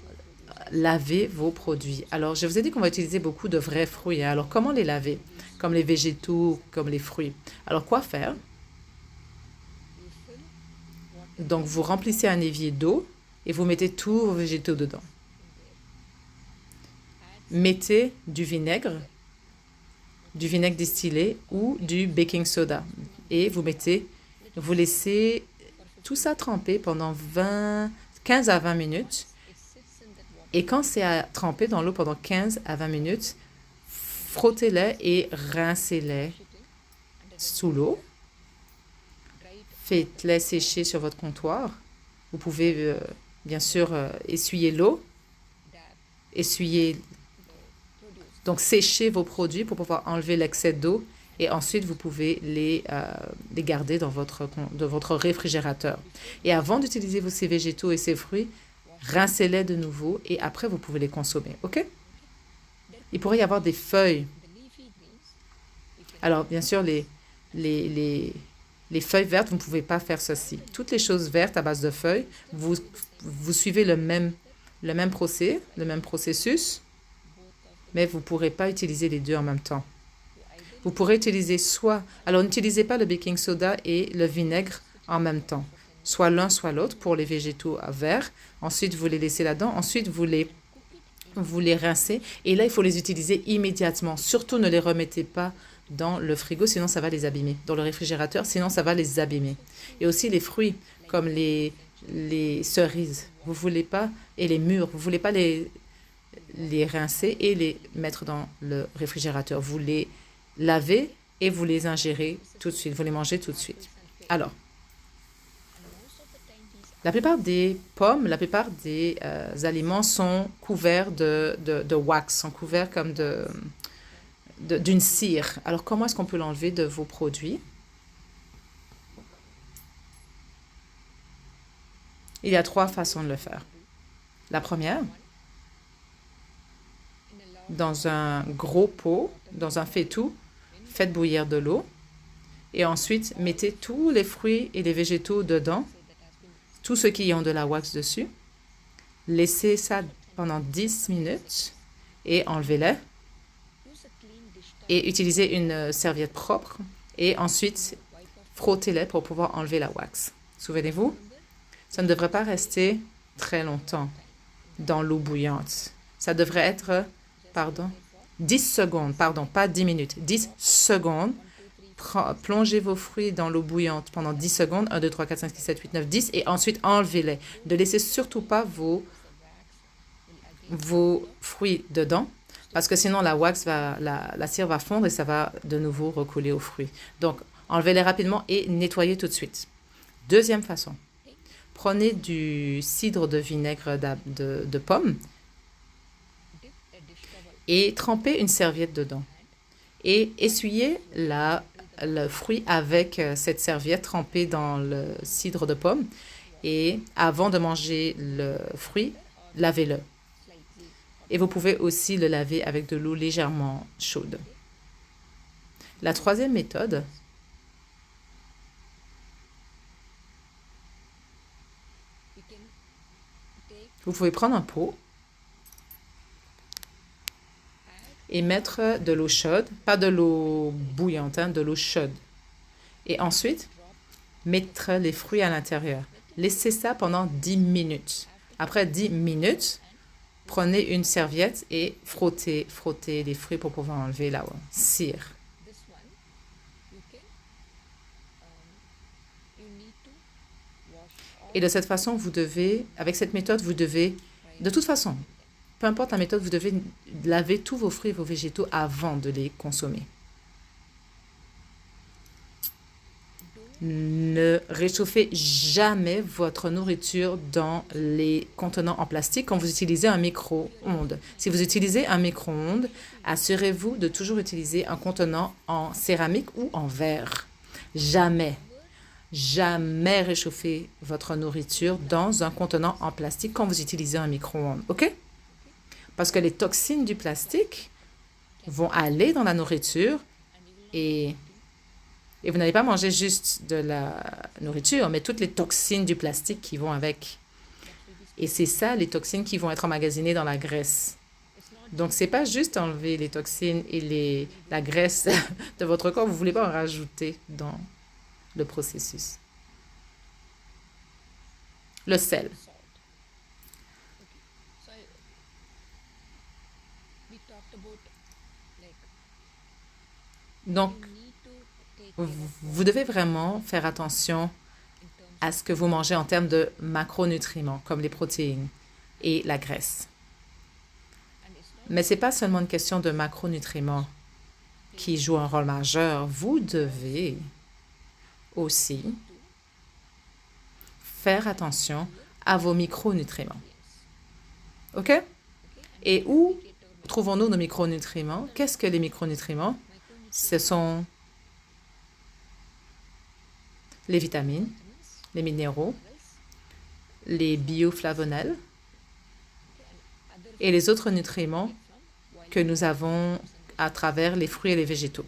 laver vos produits? Alors, je vous ai dit qu'on va utiliser beaucoup de vrais fruits. Alors, comment les laver? Comme les végétaux, comme les fruits. Alors, quoi faire? Donc, vous remplissez un évier d'eau et vous mettez tous vos végétaux dedans. Mettez du vinaigre distillé ou du baking soda et vous mettez Vous laissez tout ça tremper pendant 15 à 20 minutes. Et quand c'est à tremper dans l'eau pendant 15 à 20 minutes, frottez-les et rincez-les sous l'eau. Faites-les sécher sur votre comptoir. Vous pouvez bien sûr essuyer l'eau, donc sécher vos produits pour pouvoir enlever l'excès d'eau et ensuite vous pouvez les garder dans votre réfrigérateur. Et avant d'utiliser ces végétaux et ces fruits, rincez-les de nouveau et après vous pouvez les consommer. OK? Il pourrait y avoir des feuilles. Alors bien sûr, les feuilles vertes, vous ne pouvez pas faire ceci. Toutes les choses vertes à base de feuilles, vous suivez le même processus, mais vous ne pourrez pas utiliser les deux en même temps. Vous pourrez utiliser alors n'utilisez pas le baking soda et le vinaigre en même temps, soit l'un, soit l'autre pour les végétaux verts. Ensuite, vous les laissez là-dedans. Ensuite, vous les rincez. Et là, il faut les utiliser immédiatement. Surtout, ne les remettez pas dans le frigo, sinon ça va les abîmer. Dans le réfrigérateur, sinon ça va les abîmer. Et aussi les fruits, comme les cerises, vous voulez pas, et les mûres, vous voulez pas les rincer et les mettre dans le réfrigérateur. Vous les lavez et vous les ingérez tout de suite. Vous les mangez tout de suite. Alors, la plupart des pommes, la plupart des aliments sont couverts de wax, sont couverts comme d'une cire. Alors, comment est-ce qu'on peut l'enlever de vos produits? Il y a 3 façons de le faire. La première, dans un gros pot, dans un faitout, faites bouillir de l'eau et ensuite mettez tous les fruits et les végétaux dedans, tous ceux qui ont de la wax dessus. Laissez ça pendant 10 minutes et enlevez-les. Et utilisez une serviette propre et ensuite frottez-les pour pouvoir enlever la wax. Souvenez-vous, ça ne devrait pas rester très longtemps dans l'eau bouillante. Ça devrait être, 10 secondes, pas 10 minutes, 10 secondes. Plongez vos fruits dans l'eau bouillante pendant 10 secondes, 1, 2, 3, 4, 5, 6, 7, 8, 9, 10, et ensuite enlevez-les. Ne laissez surtout pas vos fruits dedans, parce que sinon la cire va fondre et ça va de nouveau recoller aux fruits. Donc, enlevez-les rapidement et nettoyez tout de suite. Deuxième façon, prenez du cidre de vinaigre de pomme et trempez une serviette dedans. Et essuyez le fruit avec cette serviette trempée dans le cidre de pomme. Et avant de manger le fruit, lavez-le. Et vous pouvez aussi le laver avec de l'eau légèrement chaude. La troisième méthode, vous pouvez prendre un pot et mettre de l'eau chaude, pas de l'eau bouillante, de l'eau chaude. Et ensuite, mettre les fruits à l'intérieur. Laissez ça pendant 10 minutes. Après 10 minutes, prenez une serviette et frottez les fruits pour pouvoir enlever la cire. Et de cette façon, avec cette méthode, de toute façon, peu importe la méthode, vous devez laver tous vos fruits et vos végétaux avant de les consommer. Ne réchauffez jamais votre nourriture dans les contenants en plastique quand vous utilisez un micro-ondes. Si vous utilisez un micro-ondes, assurez-vous de toujours utiliser un contenant en céramique ou en verre. Jamais réchauffer votre nourriture dans un contenant en plastique quand vous utilisez un micro-ondes. OK? Parce que les toxines du plastique vont aller dans la nourriture et vous n'allez pas manger juste de la nourriture, mais toutes les toxines du plastique qui vont avec. Et c'est ça, les toxines qui vont être emmagasinées dans la graisse. Donc, ce n'est pas juste enlever les toxines et la graisse de votre corps, vous ne voulez pas en rajouter dans le processus. Le sel. Donc, vous devez vraiment faire attention à ce que vous mangez en termes de macronutriments, comme les protéines et la graisse. Mais ce n'est pas seulement une question de macronutriments qui joue un rôle majeur. Vous devez aussi faire attention à vos micronutriments. OK? Et où trouvons-nous nos micronutriments? Qu'est-ce que les micronutriments? Ce sont les vitamines, les minéraux, les bioflavonoïdes et les autres nutriments que nous avons à travers les fruits et les végétaux.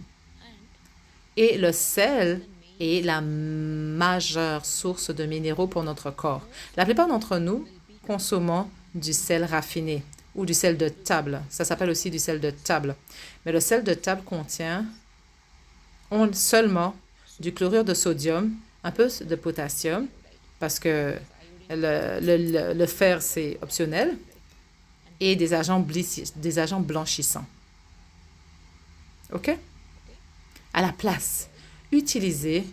Et le sel est la majeure source de minéraux pour notre corps. La plupart d'entre nous consommons du sel raffiné ou du sel de table. Ça s'appelle aussi du sel de table. Mais le sel de table contient seulement du chlorure de sodium, un peu de potassium, parce que le fer, c'est optionnel, et des agents blanchissants. OK? À la place, utilisez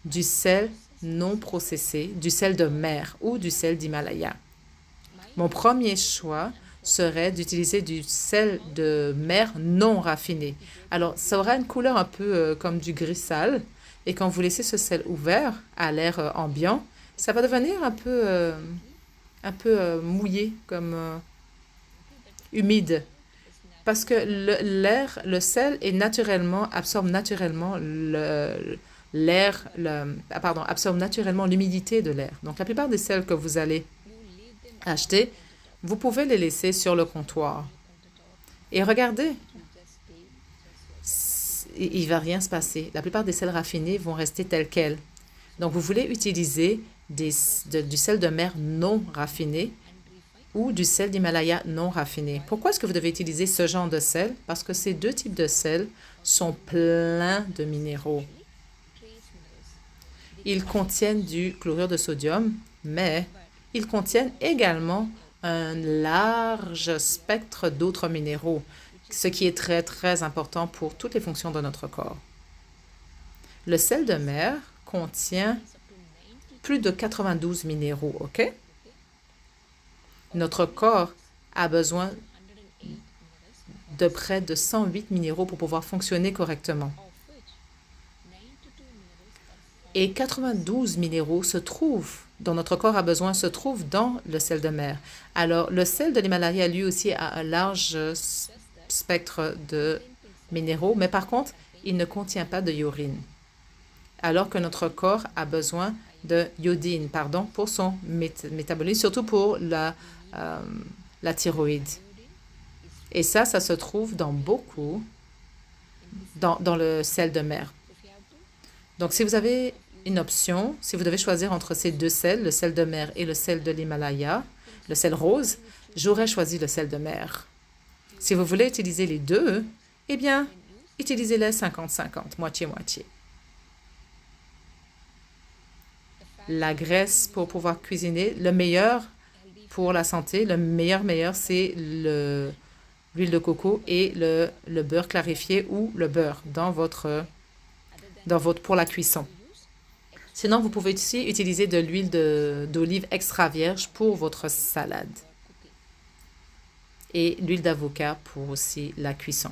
du sel non processé, du sel de mer ou du sel d'Himalaya. Mon premier choix serait d'utiliser du sel de mer non raffiné. Alors, ça aura une couleur un peu comme du gris sale, et quand vous laissez ce sel ouvert à l'air ambiant, ça va devenir un peu mouillé, comme humide. Parce que le sel absorbe naturellement absorbe naturellement l'humidité de l'air. Donc, la plupart des sels que vous allez acheter, vous pouvez les laisser sur le comptoir. Et regardez, il ne va rien se passer. La plupart des sels raffinés vont rester tels quels. Donc, vous voulez utiliser du sel de mer non raffiné ou du sel d'Himalaya non raffiné. Pourquoi est-ce que vous devez utiliser ce genre de sel? Parce que ces deux types de sel sont pleins de minéraux. Ils contiennent du chlorure de sodium, mais ils contiennent également un large spectre d'autres minéraux, ce qui est très, très important pour toutes les fonctions de notre corps. Le sel de mer contient plus de 92 minéraux, OK? Notre corps a besoin de près de 108 minéraux pour pouvoir fonctionner correctement. Et 92 minéraux dont notre corps a besoin, se trouvent dans le sel de mer. Alors, le sel de l'Himalaya, lui aussi, a un large spectre de minéraux, mais par contre, il ne contient pas de iodine, alors que notre corps a besoin de iodine, pour son métabolisme, surtout pour la thyroïde. Et ça se trouve dans le sel de mer. Donc, si vous avez une option, si vous devez choisir entre ces deux sels, le sel de mer et le sel de l'Himalaya, le sel rose, j'aurais choisi le sel de mer. Si vous voulez utiliser les deux, eh bien, utilisez-les 50-50, moitié-moitié. La graisse pour pouvoir cuisiner, le meilleur pour la santé, le meilleur, c'est l'huile de coco et le beurre clarifié ou le beurre pour la cuisson. Sinon, vous pouvez aussi utiliser de l'huile d'olive extra vierge pour votre salade. Et l'huile d'avocat pour aussi la cuisson.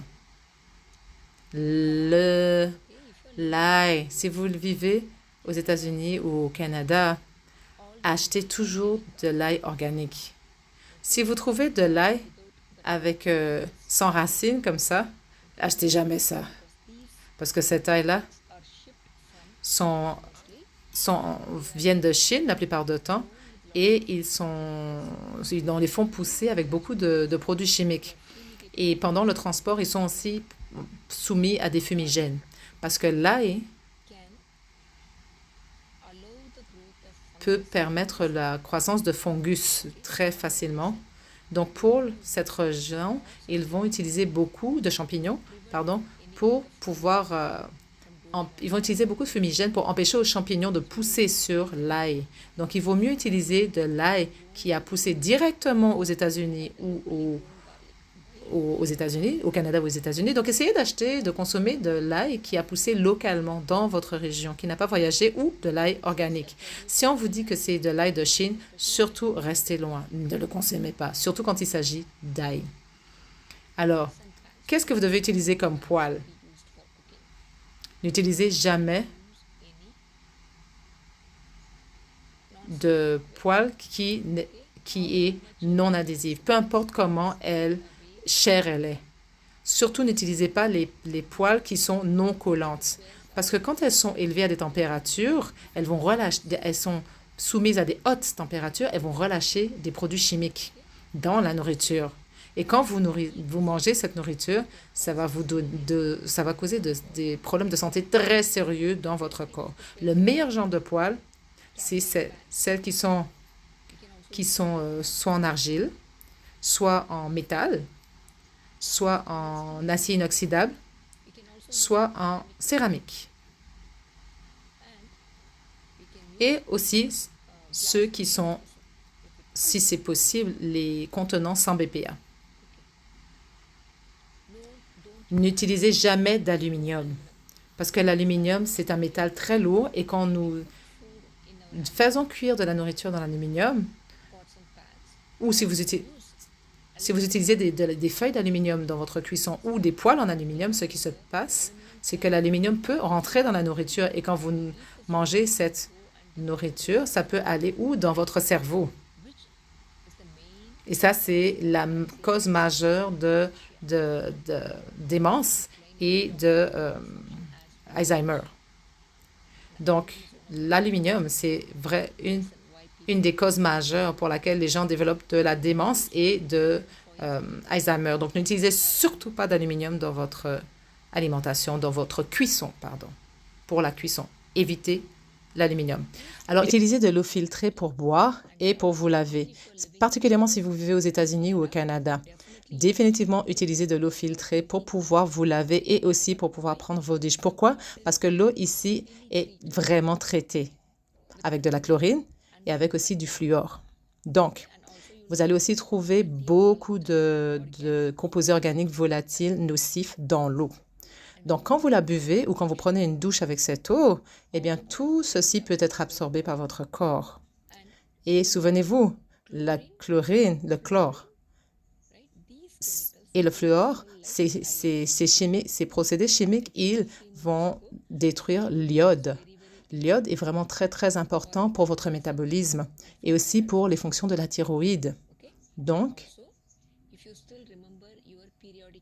L'ail, si vous le vivez aux États-Unis ou au Canada, achetez toujours de l'ail organique. Si vous trouvez de l'ail avec sans racines comme ça, achetez jamais ça. Parce que cet ail-là viennent de Chine la plupart du temps et ils les font pousser avec beaucoup de produits chimiques. Et pendant le transport, ils sont aussi soumis à des fumigènes. Parce que l'ail peut permettre la croissance de fungus très facilement. Donc, pour cette région, ils vont utiliser beaucoup de champignons, pour pouvoir... ils vont utiliser beaucoup de fumigènes pour empêcher aux champignons de pousser sur l'ail. Donc, il vaut mieux utiliser de l'ail qui a poussé directement aux États-Unis ou aux États-Unis, au Canada ou aux États-Unis. Donc, essayez d'acheter, de consommer de l'ail qui a poussé localement dans votre région, qui n'a pas voyagé, ou de l'ail organique. Si on vous dit que c'est de l'ail de Chine, surtout restez loin, ne le consommez pas, surtout quand il s'agit d'ail. Alors, qu'est-ce que vous devez utiliser comme poêle? N'utilisez jamais de poêle qui est non adhésive, peu importe comment chère elle est. Surtout, n'utilisez pas les poêles qui sont non collantes, parce que quand elles sont élevées à des températures, elles sont soumises à des hautes températures, elles vont relâcher des produits chimiques dans la nourriture. Et quand vous mangez cette nourriture, ça va causer des problèmes de santé très sérieux dans votre corps. Le meilleur genre de poêle, c'est celles qui sont soit en argile, soit en métal, soit en acier inoxydable, soit en céramique. Et aussi ceux qui sont, si c'est possible, les contenants sans BPA. N'utilisez jamais d'aluminium, parce que l'aluminium, c'est un métal très lourd et quand nous faisons cuire de la nourriture dans l'aluminium, ou si vous utilisez des feuilles d'aluminium dans votre cuisson ou des poêles en aluminium, ce qui se passe, c'est que l'aluminium peut rentrer dans la nourriture et quand vous mangez cette nourriture, ça peut aller où? Dans votre cerveau. Et ça, c'est la cause majeure de démence et Alzheimer. Donc, l'aluminium, c'est une des causes majeures pour laquelle les gens développent de la démence et Alzheimer. Donc, n'utilisez surtout pas d'aluminium dans votre alimentation, dans votre cuisson, pardon, pour la cuisson. Évitez l'aluminium. Alors, utilisez de l'eau filtrée pour boire et pour vous laver, particulièrement si vous vivez aux États-Unis ou au Canada. Définitivement, utilisez de l'eau filtrée pour pouvoir vous laver et aussi pour pouvoir prendre vos douches. Pourquoi? Parce que l'eau ici est vraiment traitée avec de la chlorine et avec aussi du fluor. Donc, vous allez aussi trouver beaucoup de composés organiques volatiles nocifs dans l'eau. Donc, quand vous la buvez ou quand vous prenez une douche avec cette eau, eh bien, tout ceci peut être absorbé par votre corps. Et souvenez-vous, la chlorine, le chlore et le fluor, ces procédés chimiques, ils vont détruire l'iode. L'iode est vraiment très, très important pour votre métabolisme et aussi pour les fonctions de la thyroïde. Donc,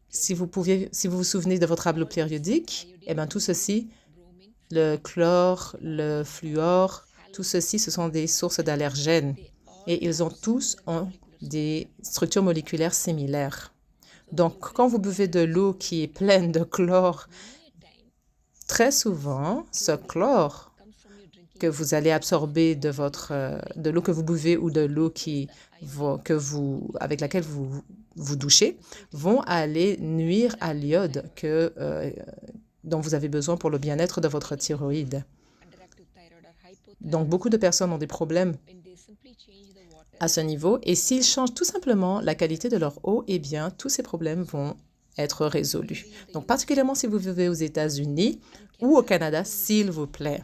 si vous vous souvenez de votre tableau périodique, eh bien, tout ceci, le chlore, le fluor, tout ceci, ce sont des sources d'allergènes et ils ont tous des structures moléculaires similaires. Donc, quand vous buvez de l'eau qui est pleine de chlore, très souvent, ce chlore que vous allez absorber de l'eau que vous buvez ou de l'eau avec laquelle vous douchez, vont aller nuire à l'iode dont vous avez besoin pour le bien-être de votre thyroïde. Donc, beaucoup de personnes ont des problèmes à ce niveau. Et s'ils changent tout simplement la qualité de leur eau, eh bien, tous ces problèmes vont être résolus. Donc, particulièrement si vous vivez aux États-Unis ou au Canada, s'il vous plaît,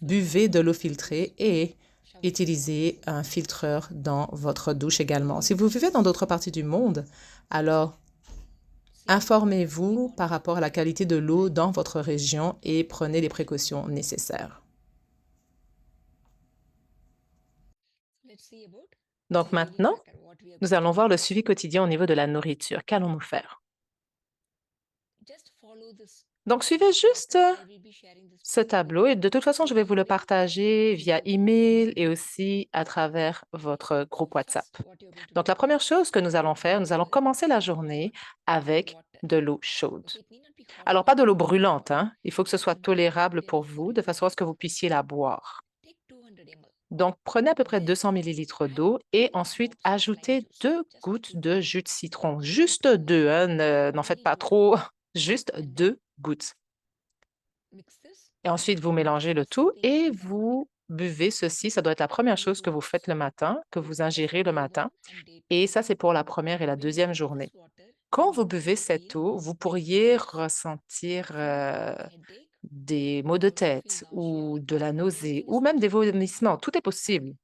buvez de l'eau filtrée et utilisez un filtreur dans votre douche également. Si vous vivez dans d'autres parties du monde, alors informez-vous par rapport à la qualité de l'eau dans votre région et prenez les précautions nécessaires. Donc maintenant, nous allons voir le suivi quotidien au niveau de la nourriture. Qu'allons-nous faire? Donc, suivez juste ce tableau et de toute façon, je vais vous le partager via email et aussi à travers votre groupe WhatsApp. Donc, la première chose que nous allons faire, nous allons commencer la journée avec de l'eau chaude. Alors, pas de l'eau brûlante, hein? Il faut que ce soit tolérable pour vous de façon à ce que vous puissiez la boire. Donc, prenez à peu près 200 millilitres d'eau et ensuite ajoutez 2 gouttes de jus de citron. Juste 2, hein, n'en faites pas trop, juste 2 gouttes. Et ensuite, vous mélangez le tout et vous buvez ceci, ça doit être la première chose que vous faites le matin, que vous ingérez le matin, et ça, c'est pour la première et la deuxième journée. Quand vous buvez cette eau, vous pourriez ressentir, des maux de tête ou de la nausée ou même des vomissements, tout est possible.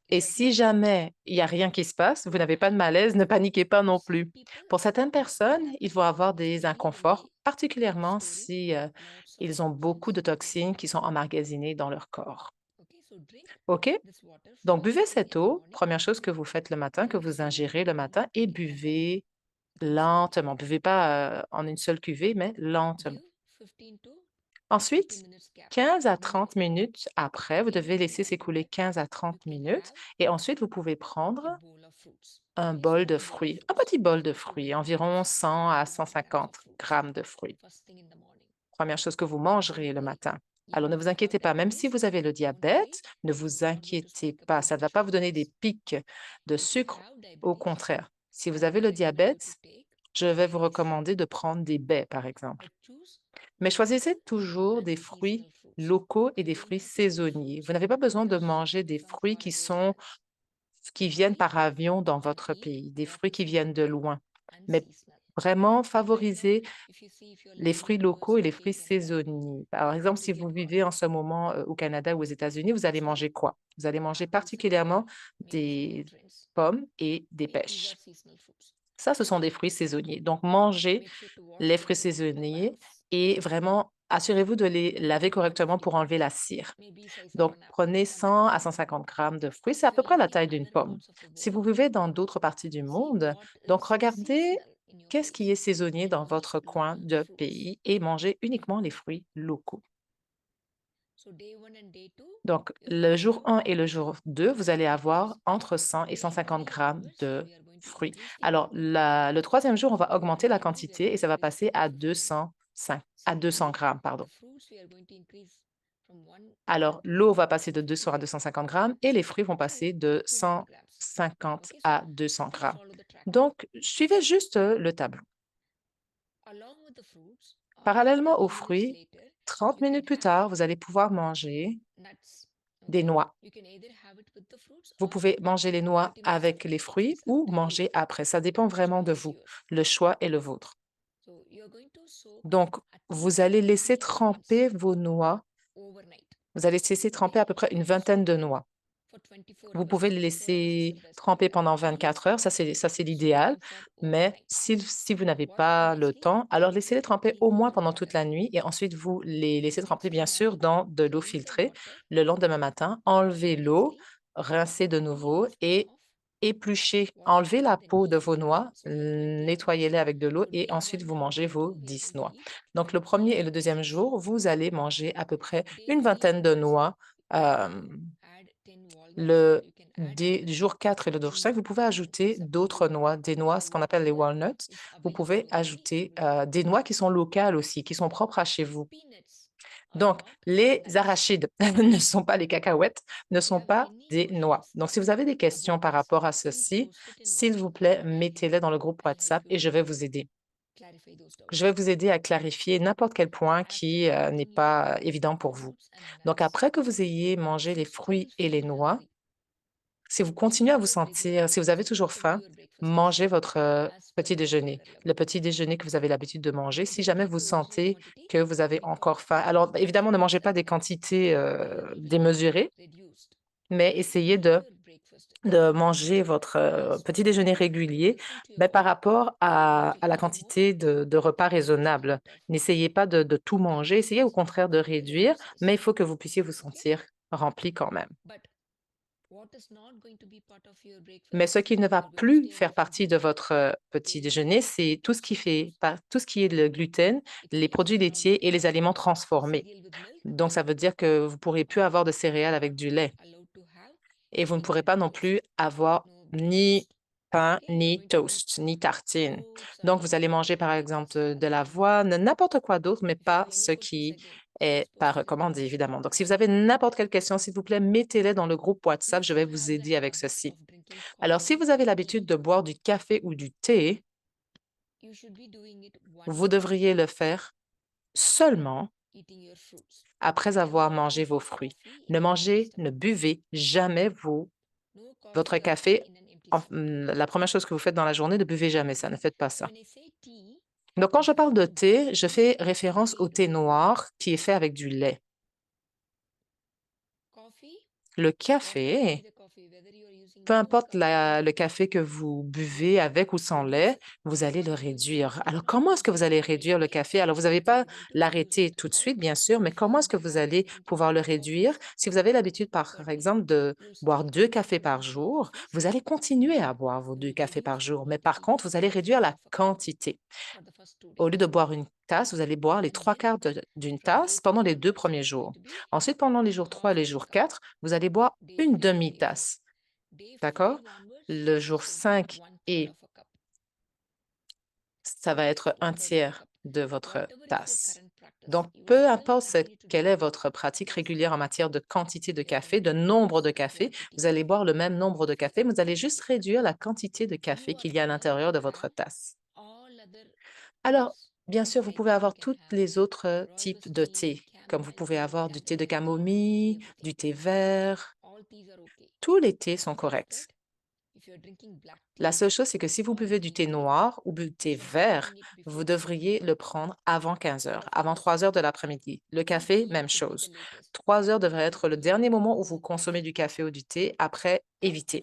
Et si jamais il y a rien qui se passe, vous n'avez pas de malaise, ne paniquez pas non plus. Pour certaines personnes, ils vont avoir des inconforts, particulièrement si, ils ont beaucoup de toxines qui sont emmagasinées dans leur corps. OK? Donc buvez cette eau, première chose que vous faites le matin, que vous ingérez le matin et buvez lentement. Buvez pas, en une seule cuvée, mais lentement. Ensuite, 15 à 30 minutes après, vous devez laisser s'écouler 15 à 30 minutes et ensuite vous pouvez prendre un bol de fruits, un petit bol de fruits, environ 100 à 150 grammes de fruits. Première chose que vous mangerez le matin. Alors ne vous inquiétez pas, même si vous avez le diabète, ne vous inquiétez pas, ça ne va pas vous donner des pics de sucre, au contraire. Si vous avez le diabète, je vais vous recommander de prendre des baies, par exemple. Mais choisissez toujours des fruits locaux et des fruits saisonniers. Vous n'avez pas besoin de manger des fruits qui viennent par avion dans votre pays, des fruits qui viennent de loin. Mais vraiment favoriser les fruits locaux et les fruits saisonniers. Par exemple, si vous vivez en ce moment, au Canada ou aux États-Unis, vous allez manger quoi? Vous allez manger particulièrement des pommes et des pêches. Ça, ce sont des fruits saisonniers. Donc, mangez les fruits saisonniers et vraiment assurez-vous de les laver correctement pour enlever la cire. Donc, prenez 100 à 150 grammes de fruits, c'est à peu près la taille d'une pomme. Si vous vivez dans d'autres parties du monde, donc regardez qu'est-ce qui est saisonnier dans votre coin de pays et mangez uniquement les fruits locaux. Donc, le jour 1 et le jour 2, vous allez avoir entre 100 et 150 grammes de fruits. Alors, le troisième jour, on va augmenter la quantité et ça va passer à 200 grammes, pardon. Alors, l'eau va passer de 200 à 250 grammes et les fruits vont passer de 150 à 200 grammes. Donc, suivez juste le tableau. Parallèlement aux fruits, 30 minutes plus tard, vous allez pouvoir manger des noix. Vous pouvez manger les noix avec les fruits ou manger après. Ça dépend vraiment de vous. Le choix est le vôtre. Donc, vous allez laisser tremper vos noix. Vous allez laisser tremper à peu près une vingtaine de noix. Vous pouvez les laisser tremper pendant 24 heures, ça c'est l'idéal, mais si vous n'avez pas le temps, alors laissez-les tremper au moins pendant toute la nuit et ensuite vous les laissez tremper bien sûr dans de l'eau filtrée. Le lendemain matin, enlevez l'eau, rincez de nouveau et épluchez. Enlevez la peau de vos noix, nettoyez-les avec de l'eau et ensuite vous mangez vos 10 noix. Donc le premier et le deuxième jour, vous allez manger à peu près une vingtaine de noix, hem le du jour 4 et le jour 5, vous pouvez ajouter d'autres noix, des noix, ce qu'on appelle les walnuts. Vous pouvez ajouter, des noix qui sont locales aussi, qui sont propres à chez vous. Donc, les arachides ne sont pas les cacahuètes, ne sont pas des noix. Donc, si vous avez des questions par rapport à ceci, s'il vous plaît, mettez-les dans le groupe WhatsApp et je vais vous aider. Je vais vous aider à clarifier n'importe quel point qui, n'est pas évident pour vous. Donc, après que vous ayez mangé les fruits et les noix, si vous continuez à vous sentir si vous avez toujours faim, mangez votre, petit déjeuner. Le petit déjeuner que vous avez l'habitude de manger, si jamais vous sentez que vous avez encore faim. Alors, évidemment, ne mangez pas des quantités, démesurées, mais essayez de manger votre, petit déjeuner régulier, mais par rapport à la quantité de repas raisonnable. N'essayez pas de tout manger, essayez au contraire de réduire, mais il faut que vous puissiez vous sentir rempli quand même. Mais ce qui ne va plus faire partie de votre, petit déjeuner, c'est tout ce qui est le gluten, les produits laitiers et les aliments transformés. Donc ça veut dire que vous ne pourrez plus avoir de céréales avec du lait et vous ne pourrez pas non plus avoir ni pain, ni toast, ni tartine. Donc vous allez manger, par exemple, de l'avoine, n'importe quoi d'autre, mais pas ce qui est pas recommandé, évidemment. Donc si vous avez n'importe quelle question, s'il vous plaît, mettez-les dans le groupe WhatsApp, je vais vous aider avec ceci. Alors, si vous avez l'habitude de boire du café ou du thé, vous devriez le faire seulement après avoir mangé vos fruits. Ne buvez jamais votre café. La première chose que vous faites dans la journée, ne buvez jamais ça, ne faites pas ça. Donc, quand je parle de thé, je fais référence au thé noir qui est fait avec du lait. Le café, peu importe le café que vous buvez avec ou sans lait, vous allez le réduire. Alors, comment est-ce que vous allez réduire le café? Alors, vous n'allez pas l'arrêter tout de suite, bien sûr, mais comment est-ce que vous allez pouvoir le réduire? Si vous avez l'habitude, par exemple, de boire 2 cafés par jour, vous allez continuer à boire vos 2 cafés par jour, mais par contre, vous allez réduire la quantité. Au lieu de boire une tasse, vous allez boire les 3/4 d'une tasse pendant les 2 premiers jours. Ensuite, pendant les jours 3 et les jours 4, vous allez boire une demi-tasse. D'accord? Le jour 5 et ça va être un tiers de votre tasse. Donc, peu importe quelle est votre pratique régulière en matière de quantité de café, de nombre de café, vous allez boire le même nombre de café, mais vous allez juste réduire la quantité de café qu'il y a à l'intérieur de votre tasse. Alors, bien sûr, vous pouvez avoir tous les autres types de thé, comme vous pouvez avoir du thé de camomille, du thé vert. Tous les thés sont corrects. La seule chose, c'est que si vous buvez du thé noir ou du thé vert, vous devriez le prendre avant 15 heures, avant 3 heures de l'après-midi. Le café, même chose. 3 heures devrait être le dernier moment où vous consommez du café ou du thé. Après, évitez.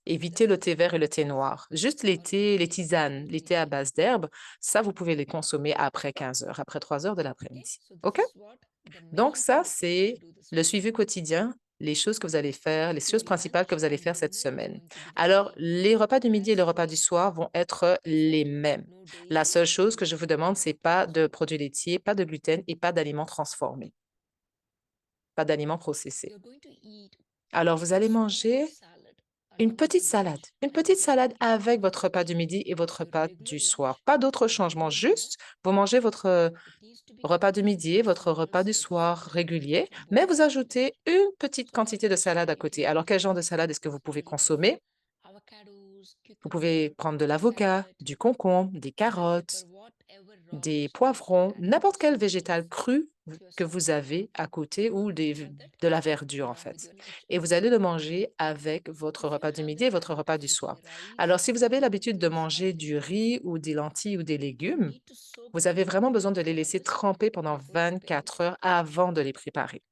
Évitez le thé vert et le thé noir. Juste les thés, les tisanes, les thés à base d'herbes, ça, vous pouvez les consommer après 15 heures, après 3 heures de l'après-midi. OK? Donc, ça, c'est le suivi quotidien, les choses que vous allez faire, les choses principales que vous allez faire cette semaine. Alors, les repas du midi et le repas du soir vont être les mêmes. La seule chose que je vous demande, c'est pas de produits laitiers, pas de gluten et pas d'aliments transformés, pas d'aliments processés. Alors, vous allez manger une petite salade avec votre repas du midi et votre repas du soir. Pas d'autres changements, juste vous mangez votre repas du midi, votre repas du soir régulier, mais vous ajoutez une petite quantité de salade à côté. Alors, quel genre de salade est-ce que vous pouvez consommer? Vous pouvez prendre de l'avocat, du concombre, des carottes, des poivrons, n'importe quel végétal cru que vous avez à côté ou de la verdure, en fait. Et vous allez le manger avec votre repas du midi et votre repas du soir. Alors, si vous avez l'habitude de manger du riz ou des lentilles ou des légumes, vous avez vraiment besoin de les laisser tremper pendant 24 heures avant de les préparer.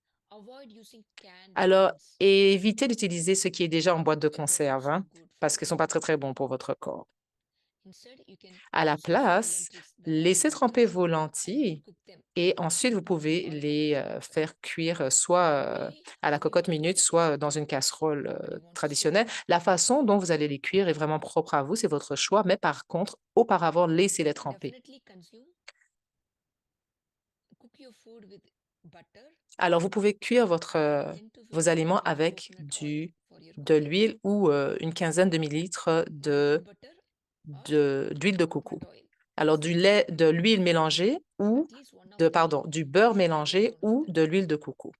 Alors, évitez d'utiliser ce qui est déjà en boîte de conserve, hein, parce qu'ils ne sont pas très, très bons pour votre corps. À la place, laissez tremper vos lentilles et ensuite vous pouvez les faire cuire soit à la cocotte minute, soit dans une casserole traditionnelle. La façon dont vous allez les cuire est vraiment propre à vous, c'est votre choix, mais par contre, auparavant, laissez-les tremper. Alors, vous pouvez cuire vos aliments avec de l'huile ou une quinzaine de millilitres d'huile de coco. Alors, de l'huile mélangée ou du beurre mélangé ou de l'huile de coco.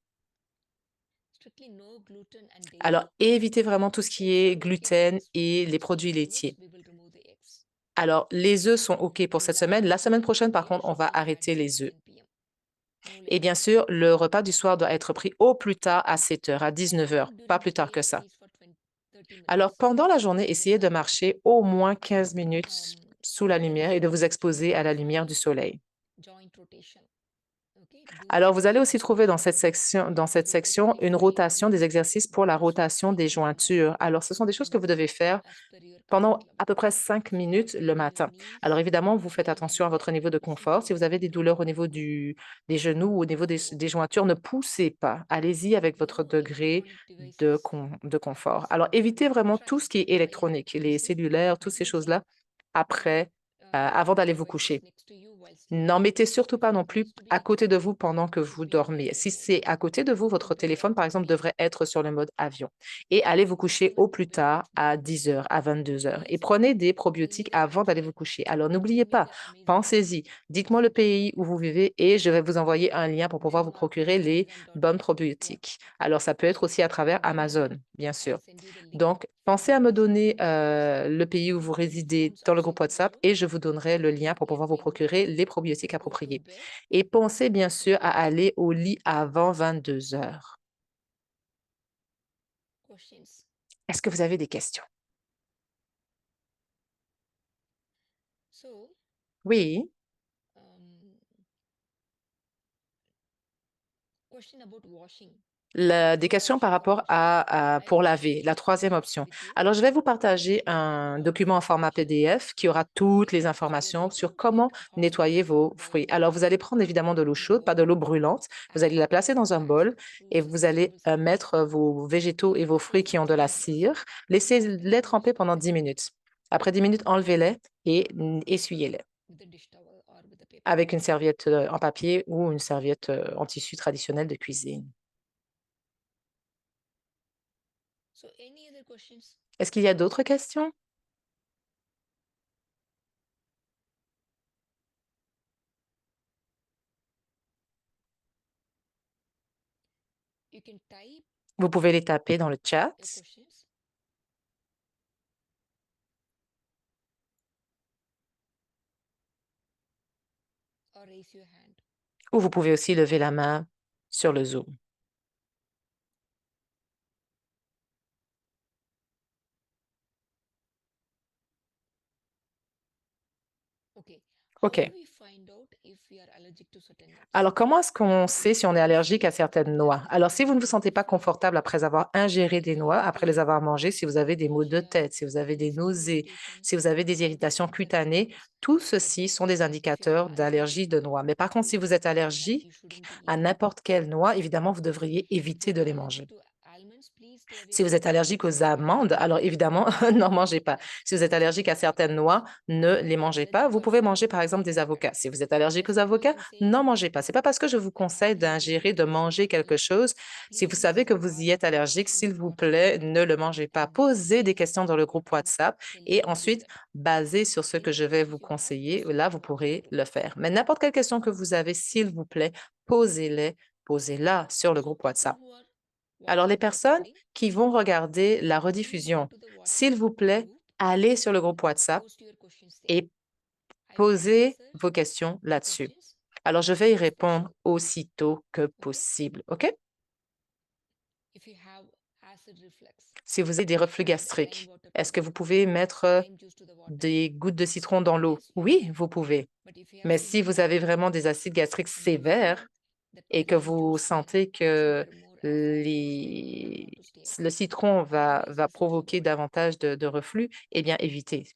Alors, évitez vraiment tout ce qui est gluten et les produits laitiers. Alors, les œufs sont OK pour cette semaine. La semaine prochaine, par contre, on va arrêter les œufs. Et bien sûr, le repas du soir doit être pris au plus tard à 7 heures, à 19 heures, pas plus tard que ça. Alors, pendant la journée, essayez de marcher au moins 15 minutes sous la lumière et de vous exposer à la lumière du soleil. Alors, vous allez aussi trouver dans cette section une rotation des exercices pour la rotation des jointures. Alors, ce sont des choses que vous devez faire pendant à peu près 5 minutes le matin. Alors, évidemment, vous faites attention à votre niveau de confort. Si vous avez des douleurs au niveau des genoux ou au niveau des jointures, ne poussez pas. Allez-y avec votre degré de confort. Alors, évitez vraiment tout ce qui est électronique, les cellulaires, toutes ces choses-là, avant d'aller vous coucher. N'en mettez surtout pas non plus à côté de vous pendant que vous dormez. Si c'est à côté de vous, votre téléphone, par exemple, devrait être sur le mode avion. Et allez vous coucher au plus tard à 10 heures, à 22 heures. Et prenez des probiotiques avant d'aller vous coucher. Alors, n'oubliez pas, pensez-y. Dites-moi le pays où vous vivez et je vais vous envoyer un lien pour pouvoir vous procurer les bonnes probiotiques. Alors, ça peut être aussi à travers Amazon, bien sûr. Donc, pensez à me donner le pays où vous résidez dans le groupe WhatsApp et je vous donnerai le lien pour pouvoir vous procurer les probiotiques appropriés. Et pensez bien sûr à aller au lit avant 22 heures. Est-ce que vous avez des questions? Oui. Des questions par rapport pour laver, la troisième option. Alors, je vais vous partager un document en format PDF qui aura toutes les informations sur comment nettoyer vos fruits. Alors, vous allez prendre évidemment de l'eau chaude, pas de l'eau brûlante. Vous allez la placer dans un bol et vous allez mettre vos végétaux et vos fruits qui ont de la cire. Laissez-les tremper pendant 10 minutes. Après 10 minutes, enlevez-les et essuyez-les avec une serviette en papier ou une serviette en tissu traditionnel de cuisine. Est-ce qu'il y a d'autres questions? Vous pouvez les taper dans le chat ou vous pouvez aussi lever la main sur le Zoom. OK. Alors, comment est-ce qu'on sait si on est allergique à certaines noix? Alors, si vous ne vous sentez pas confortable après avoir ingéré des noix, après les avoir mangées, si vous avez des maux de tête, si vous avez des nausées, si vous avez des irritations cutanées, tout ceci sont des indicateurs d'allergie de noix. Mais par contre, si vous êtes allergique à n'importe quelle noix, évidemment, vous devriez éviter de les manger. Si vous êtes allergique aux amandes, alors évidemment, n'en mangez pas. Si vous êtes allergique à certaines noix, ne les mangez pas. Vous pouvez manger, par exemple, des avocats. Si vous êtes allergique aux avocats, n'en mangez pas. C'est pas parce que je vous conseille d'ingérer, de manger quelque chose. Si vous savez que vous y êtes allergique, s'il vous plaît, ne le mangez pas. Posez des questions dans le groupe WhatsApp et ensuite, basé sur ce que je vais vous conseiller, là, vous pourrez le faire. Mais n'importe quelle question que vous avez, s'il vous plaît, posez-la sur le groupe WhatsApp. Alors, les personnes qui vont regarder la rediffusion, s'il vous plaît, allez sur le groupe WhatsApp et posez vos questions là-dessus. Alors, je vais y répondre aussitôt que possible, OK? Si vous avez des reflux gastriques, est-ce que vous pouvez mettre des gouttes de citron dans l'eau? Oui, vous pouvez. Mais si vous avez vraiment des acides gastriques sévères, et que vous sentez que le citron va provoquer davantage de reflux, eh bien, évitez.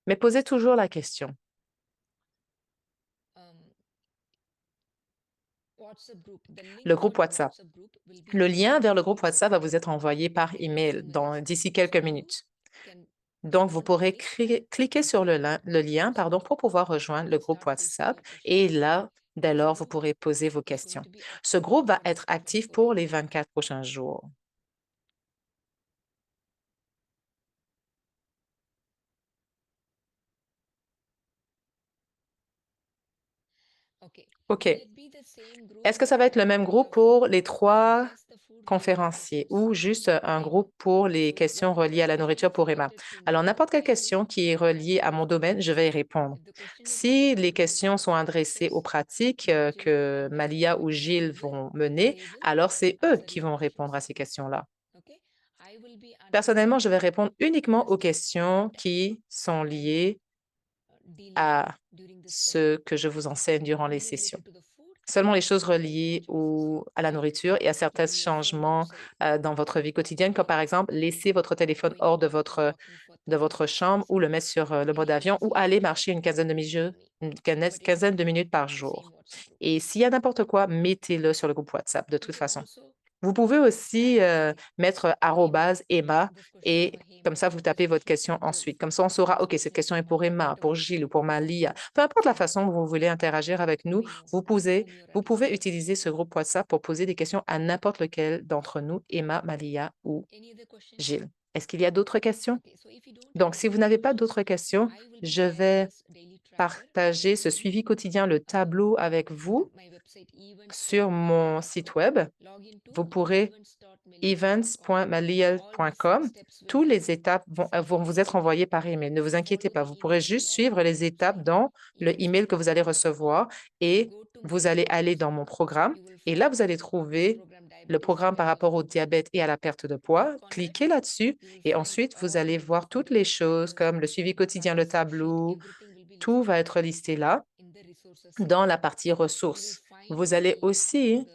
Mais posez toujours la question. Le groupe WhatsApp. Le lien vers le groupe WhatsApp va vous être envoyé par email d'ici quelques minutes. Donc, vous pourrez cliquer sur le lien pour pouvoir rejoindre le groupe WhatsApp et là, dès lors, vous pourrez poser vos questions. Ce groupe va être actif pour les 24 prochains jours. OK. Est-ce que ça va être le même groupe pour les 3 conférenciers ou juste un groupe pour les questions reliées à la nourriture pour Emma? Alors, n'importe quelle question qui est reliée à mon domaine, je vais y répondre. Si les questions sont adressées aux pratiques que Malia ou Gilles vont mener, alors c'est eux qui vont répondre à ces questions-là. Personnellement, je vais répondre uniquement aux questions qui sont liées à ce que je vous enseigne durant les sessions. Seulement les choses reliées à la nourriture et à certains changements dans votre vie quotidienne, comme par exemple, laisser votre téléphone hors de votre chambre ou le mettre sur le mode avion ou aller marcher une quinzaine de minutes par jour. Et s'il y a n'importe quoi, mettez-le sur le groupe WhatsApp de toute façon. Vous pouvez aussi mettre arrobase Emma et comme ça, vous tapez votre question ensuite. Comme ça, on saura, OK, cette question est pour Emma, pour Gilles ou pour Malia. Peu importe la façon dont vous voulez interagir avec nous, vous pouvez utiliser ce groupe WhatsApp pour poser des questions à n'importe lequel d'entre nous, Emma, Malia ou Gilles. Est-ce qu'il y a d'autres questions? Donc, si vous n'avez pas d'autres questions, je vais partager ce suivi quotidien, le tableau avec vous sur mon site web. Vous pourrez events.maliel.com. Toutes les étapes vont vous être envoyées par email. Ne vous inquiétez pas, vous pourrez juste suivre les étapes dans le email que vous allez recevoir et vous allez aller dans mon programme et là, vous allez trouver le programme par rapport au diabète et à la perte de poids. Cliquez là-dessus et ensuite, vous allez voir toutes les choses comme le suivi quotidien, le tableau. Tout va être listé là dans la partie ressources. Vous allez aussi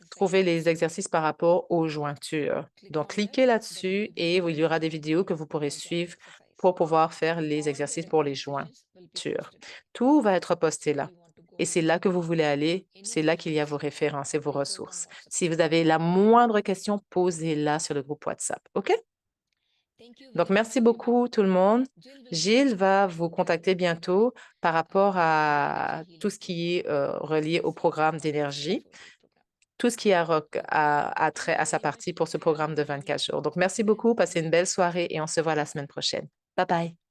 trouver les exercices par rapport aux jointures. Donc, cliquez là-dessus et il y aura des vidéos que vous pourrez suivre pour pouvoir faire les exercices pour les jointures. Tout va être posté là. Et c'est là que vous voulez aller, c'est là qu'il y a vos références et vos ressources. Si vous avez la moindre question, posez-la sur le groupe WhatsApp. OK? Donc, merci beaucoup tout le monde. Gilles va vous contacter bientôt par rapport à tout ce qui est relié au programme d'énergie, tout ce qui a trait à sa partie pour ce programme de 24 jours. Donc, merci beaucoup, passez une belle soirée et on se voit la semaine prochaine. Bye bye.